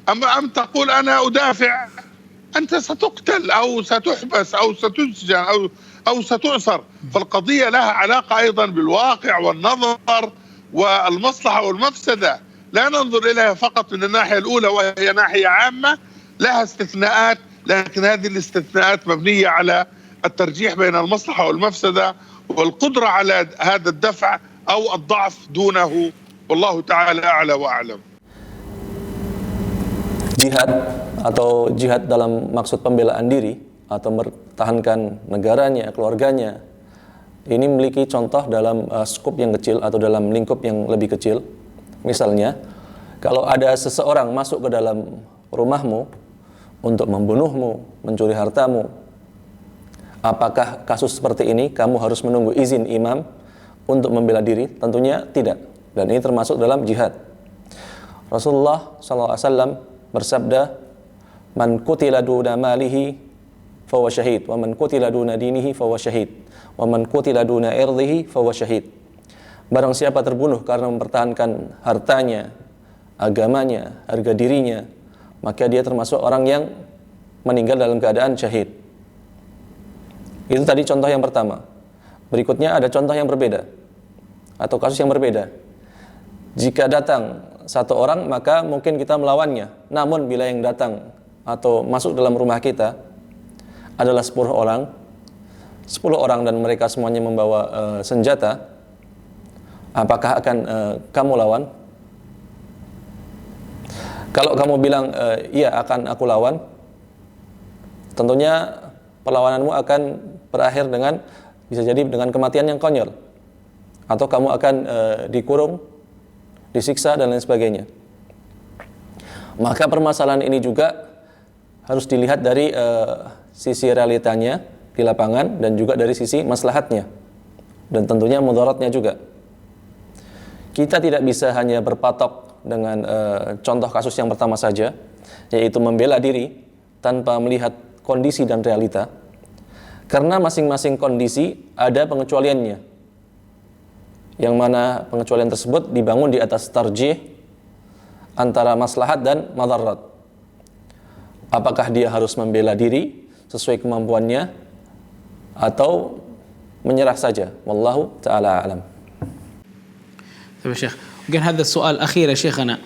أم تقول أنا أدافع؟ أنت ستقتل أو ستحبس أو ستسجن أو ستؤسر. فالقضية لها علاقة أيضا بالواقع والنظر والمصلحة والمفسدة، لا ننظر إليها فقط من الناحية الأولى وهي ناحية عامة، لها استثناءات، لكن هذه الاستثناءات مبنية على الترجيح بين المصلحة والمفسدة والقدرة على هذا الدفع أو الضعف دونه، والله تعالى أعلى وأعلم. Jihad atau jihad dalam maksud pembelaan diri atau mempertahankan negaranya, keluarganya, ini memiliki contoh dalam skup yang kecil atau dalam lingkup yang lebih kecil. Misalnya, kalau ada seseorang masuk ke dalam rumahmu untuk membunuhmu, mencuri hartamu, apakah kasus seperti ini kamu harus menunggu izin imam untuk membela diri? Tentunya tidak. Dan ini termasuk dalam jihad. Rasulullah SAW bersabda, "Man qutila duna malihi fahuwa syahid, wa man qutila duna dinihi fahuwa syahid, wa man qutila duna irdihi fahuwa syahid." Barang siapa terbunuh karena mempertahankan hartanya, agamanya, harga dirinya, maka dia termasuk orang yang meninggal dalam keadaan syahid. Itu tadi contoh yang pertama. Berikutnya ada contoh yang berbeda atau kasus yang berbeda. Jika datang satu orang, maka mungkin kita melawannya. Namun bila yang datang atau masuk dalam rumah kita adalah 10 orang dan mereka semuanya membawa senjata, apakah akan kamu lawan? Kalau kamu bilang iya akan aku lawan, tentunya perlawananmu akan berakhir dengan, bisa jadi dengan kematian yang konyol, atau kamu akan dikurung, disiksa dan lain sebagainya. Maka permasalahan ini juga harus dilihat dari sisi realitanya di lapangan dan juga dari sisi maslahatnya. dan tentunya mudaratnya juga. Kita tidak bisa hanya berpatok dengan contoh kasus yang pertama saja, yaitu membela diri tanpa melihat kondisi dan realita, karena masing-masing kondisi ada pengecualiannya, yang mana pengecualian tersebut dibangun di atas tarjih antara maslahat dan madarat. Apakah dia harus membela diri sesuai kemampuannya atau menyerah saja? Wallahu ta'ala a'lam. طيب يا شيخ، ممكن هذا السؤال الأخير يا شيخنا.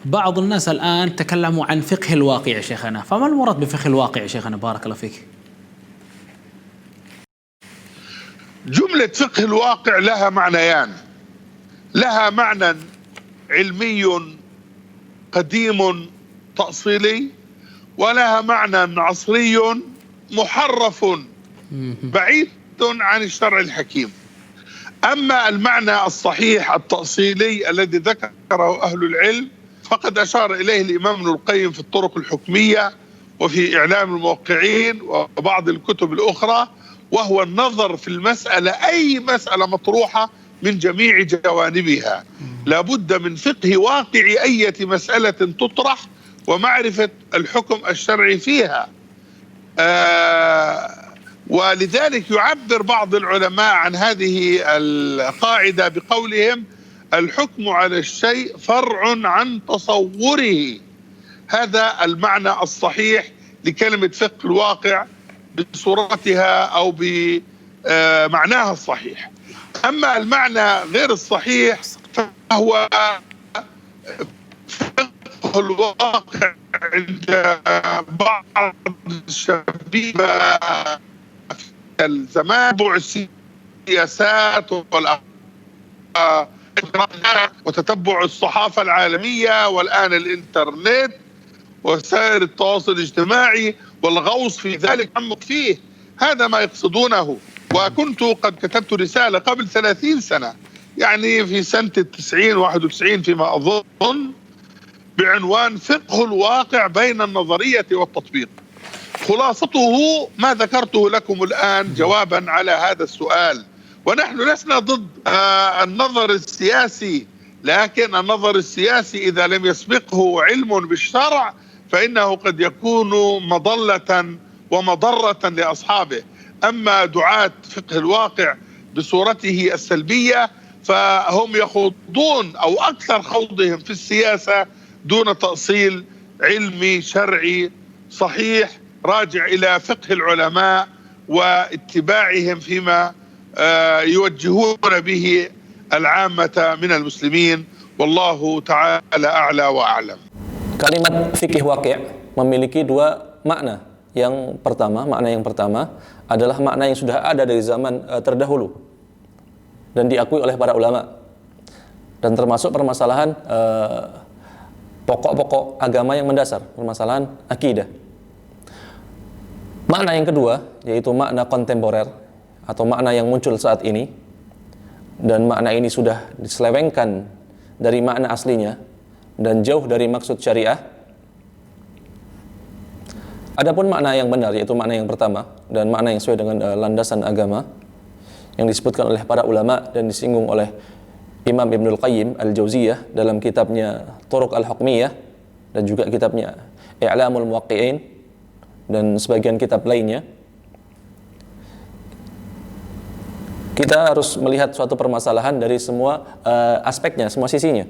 بعض الناس الآن تكلموا عن فقه الواقع يا شيخنا، فما المراد بفقه الواقع يا شيخنا بارك الله فيك؟ جملة فقه الواقع لها معنيان، لها معنى علمي قديم تأصيلي، ولها معنى عصري محرف بعيد عن الشرع الحكيم. أما المعنى الصحيح التأصيلي الذي ذكره أهل العلم فقد أشار إليه الإمام ابن القيم في الطرق الحكمية وفي إعلام الموقعين وبعض الكتب الأخرى، وهو النظر في المسألة، أي مسألة مطروحة من جميع جوانبها، لابد من فقه واقع أية مسألة تطرح ومعرفة الحكم الشرعي فيها. ولذلك يعبر بعض العلماء عن هذه القاعدة بقولهم: الحكم على الشيء فرع عن تصوره. هذا المعنى الصحيح لكلمة فقه الواقع بصورتها أو بمعناها الصحيح. أما المعنى غير الصحيح فهو فقه الواقع عند بعض الشبيبة في الزمان، السياسات وتتبع الصحافة العالمية والآن الإنترنت وسائل التواصل الاجتماعي والغوص في ذلك عمق فيه، هذا ما يقصدونه. وكنت قد كتبت رسالة قبل 30 سنة، يعني في سنة 90 91 فيما أظن، بعنوان فقه الواقع بين النظرية والتطبيق. خلاصته ما ذكرته لكم الآن جوابا على هذا السؤال. ونحن لسنا ضد النظر السياسي، لكن النظر السياسي إذا لم يسبقه علم بالشرع فإنه قد يكون مضلة ومضرة لأصحابه. أما دعاة فقه الواقع بصورته السلبية فهم يخوضون أو أكثر خوضهم في السياسة دون تأصيل علمي شرعي صحيح راجع إلى فقه العلماء واتباعهم فيما يوجهون به العامة من المسلمين. والله تعالى أعلى وأعلم. Kalimat fikih waqi' memiliki dua makna. Makna yang pertama adalah makna yang sudah ada dari zaman terdahulu dan diakui oleh para ulama, dan termasuk permasalahan pokok-pokok agama yang mendasar, permasalahan akidah. Makna yang kedua yaitu makna kontemporer atau makna yang muncul saat ini, dan makna ini sudah diselewengkan dari makna aslinya dan jauh dari maksud syariah. Adapun makna yang benar yaitu makna yang pertama dan makna yang sesuai dengan landasan agama yang disebutkan oleh para ulama dan disinggung oleh Imam Ibnul Qayyim Al-Jauziyah dalam kitabnya Turuq Al-Hukmiyah dan juga kitabnya I'lamul Muwaqqi'in dan sebagian kitab lainnya. Kita harus melihat suatu permasalahan dari semua aspeknya, semua sisinya,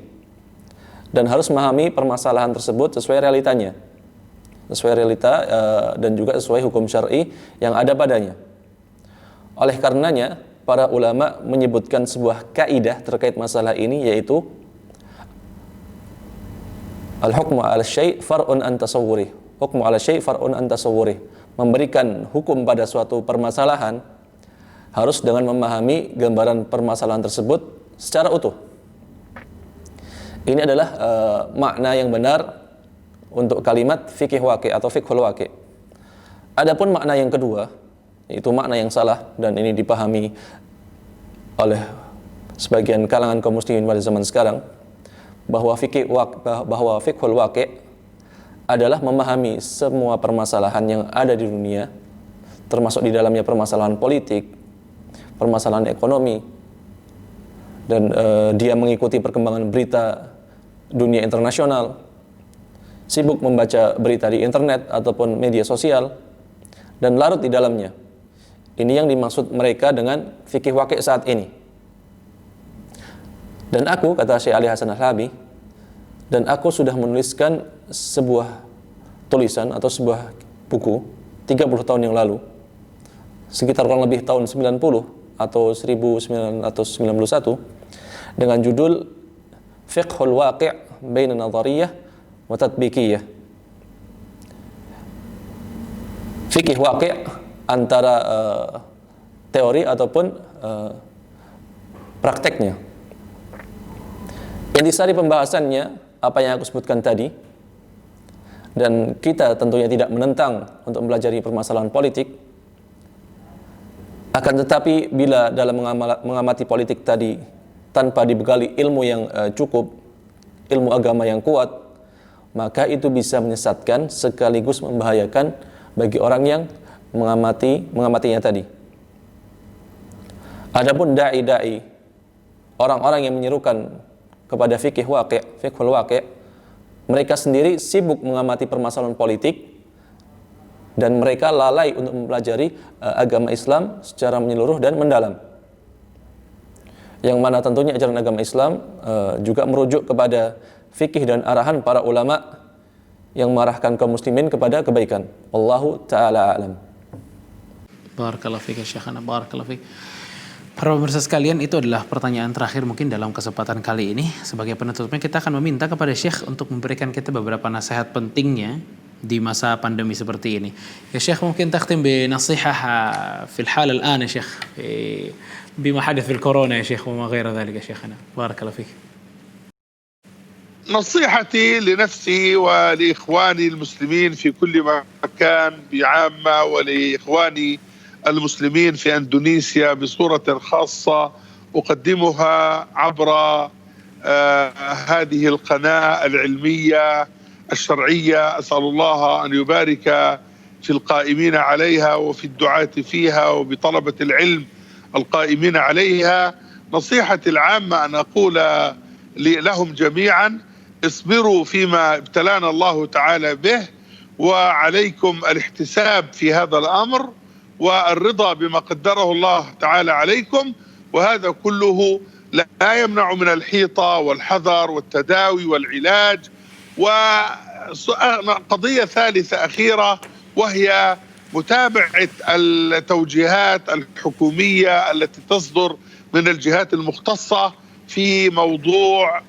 dan harus memahami permasalahan tersebut sesuai realitanya, sesuai realita dan juga sesuai hukum syar'i yang ada padanya. Oleh karenanya para ulama menyebutkan sebuah kaidah terkait masalah ini, yaitu al-hukmu 'ala syai' far'un an tasawwurih. Hukmu 'ala syai' far'un an tasawwurih. Memberikan hukum pada suatu permasalahan harus dengan memahami gambaran permasalahan tersebut secara utuh. Ini adalah makna yang benar untuk kalimat fikih waqi' atau fiqhul waqi'. Adapun makna yang kedua, itu makna yang salah dan ini dipahami oleh sebagian kalangan kaum muslimin pada zaman sekarang, bahwa fiqhul waqi' adalah memahami semua permasalahan yang ada di dunia termasuk di dalamnya permasalahan politik, permasalahan ekonomi, dan dia mengikuti perkembangan berita dunia internasional, sibuk membaca berita di internet ataupun media sosial, dan larut di dalamnya. Ini yang dimaksud mereka dengan fikih waqi' saat ini. Dan aku, kata Syekh Ali Hasan Al-Halabi, dan aku sudah menuliskan sebuah tulisan atau sebuah buku 30 tahun yang lalu, sekitar kurang lebih tahun 90 atau 1991, dengan judul Fiqhul Waqi' Baina Nadhariyah wa Tatbiqiyah. Fikih waqi' antara teori ataupun prakteknya. Intisari pembahasannya apa yang aku sebutkan tadi, dan kita tentunya tidak menentang untuk mempelajari permasalahan politik. Akan tetapi bila dalam mengamati politik tadi tanpa dibekali ilmu yang cukup, ilmu agama yang kuat, maka itu bisa menyesatkan sekaligus membahayakan bagi orang yang mengamatinya tadi. Adapun dai-dai, orang-orang yang menyerukan kepada fiqhul waqi', mereka sendiri sibuk mengamati permasalahan politik, dan mereka lalai untuk mempelajari agama Islam secara menyeluruh dan mendalam. Yang mana tentunya ajaran agama Islam juga merujuk kepada fikih dan arahan para ulama yang mengarahkan kaum muslimin kepada kebaikan. Wallahu ta'ala a'lam. Barakallahu fiik ya Syekhana, barakallahu fiik. Para pemirsa sekalian, itu adalah pertanyaan terakhir mungkin dalam kesempatan kali ini. Sebagai penutupnya kita akan meminta kepada Syekh untuk memberikan kita beberapa nasihat pentingnya di masa pandemi seperti ini. Ya Syekh, mungkin takhtim بنصيحة في الحالة الآن يا شيخ بما حدث في الكورونا يا شيخ وما غير ذلك يا شيخنا. بارك الله فيك. نصيحتي لنفسي ولإخواني المسلمين في كل مكان بعامة، ولإخواني المسلمين في أندونيسيا بصورة خاصة أقدمها عبر هذه القناة العلمية الشرعية. أسأل الله أن يبارك في القائمين عليها وفي الدعاة فيها وبطلبة العلم القائمين عليها. نصيحتي العامة أن أقول لهم جميعا: اصبروا فيما ابتلانا الله تعالى به، وعليكم الاحتساب في هذا الأمر والرضا بما قدره الله تعالى عليكم، وهذا كله لا يمنع من الحيطة والحذر والتداوي والعلاج. وقضية ثالثة أخيرة، وهي متابعة التوجيهات الحكومية التي تصدر من الجهات المختصة في موضوع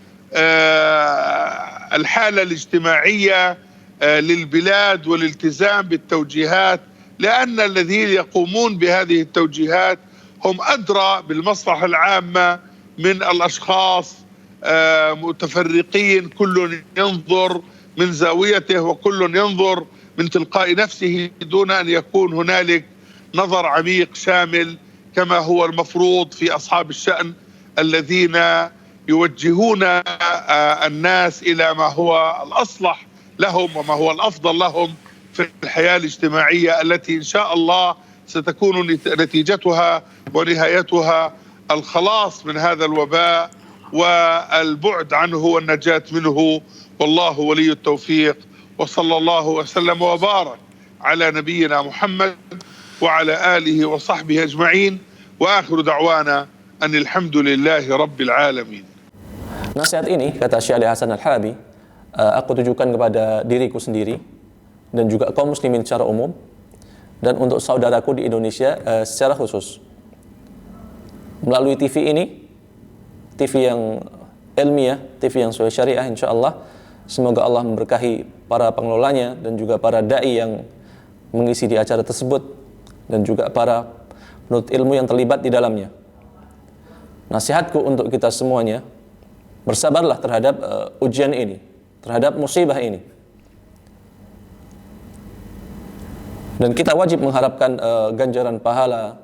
الحالة الاجتماعية للبلاد والالتزام بالتوجيهات، لأن الذين يقومون بهذه التوجيهات هم أدرى بالمصلحة العامة من الأشخاص متفرقين، كل ينظر من زاويته وكل ينظر من تلقاء نفسه دون أن يكون هنالك نظر عميق شامل كما هو المفروض في أصحاب الشأن الذين يوجهون الناس إلى ما هو الأصلح لهم وما هو الأفضل لهم في الحياة الاجتماعية التي إن شاء الله ستكون نتيجتها ونهايتها الخلاص من هذا الوباء والبعد عنه والنجاة منه. والله ولي التوفيق، وصلى الله وسلم وبارك على نبينا محمد وعلى آله وصحبه أجمعين، وآخر دعوانا أن الحمد لله رب العالمين. Nasihat ini, kata Syekh Ali Hasan Al-Halabi, aku tujukan kepada diriku sendiri dan juga kaum muslimin secara umum, dan untuk saudaraku di Indonesia secara khusus. Melalui TV ini, TV yang ilmiah, TV yang sesuai syariah, insya Allah, semoga Allah memberkahi para pengelolanya dan juga para da'i yang mengisi di acara tersebut, dan juga para penuntut ilmu yang terlibat di dalamnya. Nasihatku untuk kita semuanya, bersabarlah terhadap ujian ini, terhadap musibah ini. Dan kita wajib mengharapkan ganjaran pahala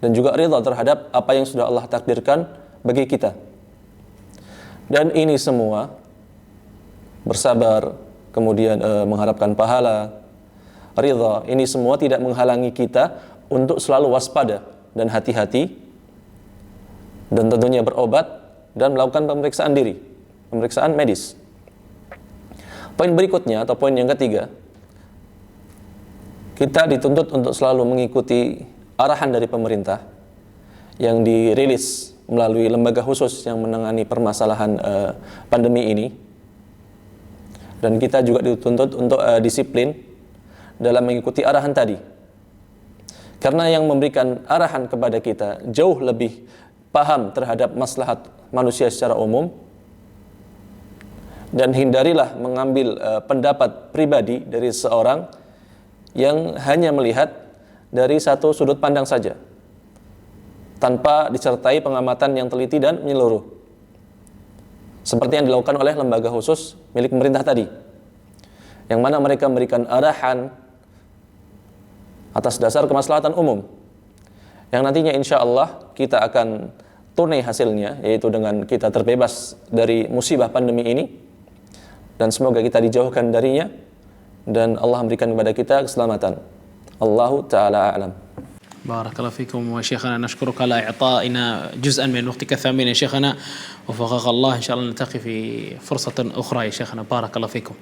dan juga ridha terhadap apa yang sudah Allah takdirkan bagi kita. Dan ini semua, bersabar, kemudian mengharapkan pahala, ridha. Ini semua tidak menghalangi kita untuk selalu waspada dan hati-hati, dan tentunya berobat dan melakukan pemeriksaan diri, pemeriksaan medis. Poin berikutnya atau poin yang ketiga, kita dituntut untuk selalu mengikuti arahan dari pemerintah yang dirilis melalui lembaga khusus yang menangani permasalahan pandemi ini. Dan kita juga dituntut untuk disiplin dalam mengikuti arahan tadi. Karena yang memberikan arahan kepada kita jauh lebih paham terhadap maslahat manusia secara umum. Dan hindarilah mengambil pendapat pribadi dari seorang yang hanya melihat dari satu sudut pandang saja, tanpa disertai pengamatan yang teliti dan menyeluruh, seperti yang dilakukan oleh lembaga khusus milik pemerintah tadi, yang mana mereka memberikan arahan atas dasar kemaslahatan umum, yang nantinya insya Allah kita akan tunai hasilnya, yaitu dengan kita terbebas dari musibah pandemi ini, dan semoga kita dijauhkan darinya, dan Allah memberikan kepada kita keselamatan. Allahu ta'ala a'lam. بارك الله فيكم وشيخنا، نشكرك على إعطائنا جزءا من وقتك الثمين يا شيخنا، وفقك الله. إن شاء الله نلتقي في فرصة أخرى يا شيخنا. بارك الله فيكم.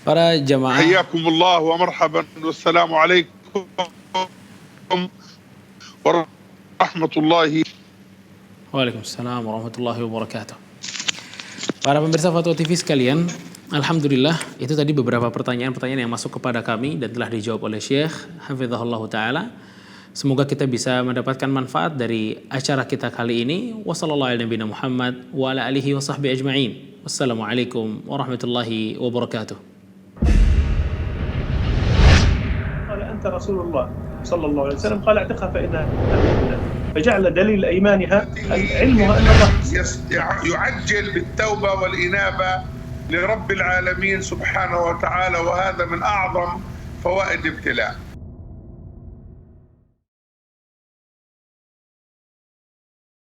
Para jamaah, حياكم الله ومرحبا والسلام عليكم ورحمة الله. Waalaikumsalam warahmatullahi wabarakatuh. Para pemirsa Fatwa TV sekalian, alhamdulillah itu tadi beberapa pertanyaan-pertanyaan yang masuk kepada kami dan telah dijawab oleh Syekh Hafizahullah Ta'ala. Semoga kita bisa mendapatkan manfaat dari acara kita kali ini. Wassalamualaikum warahmatullahi wabarakatuh. Wassalamualaikum warahmatullahi wabarakatuh. قال أنت رسول الله صلى الله عليه وسلم، قال اعتقها فإنها فجعل دليل أيمانها علمها أن الله يعجل بالتوبة والإنابة لرب العالمين سبحانه وتعالى، وهذا من أعظم فوائد الابتلاء.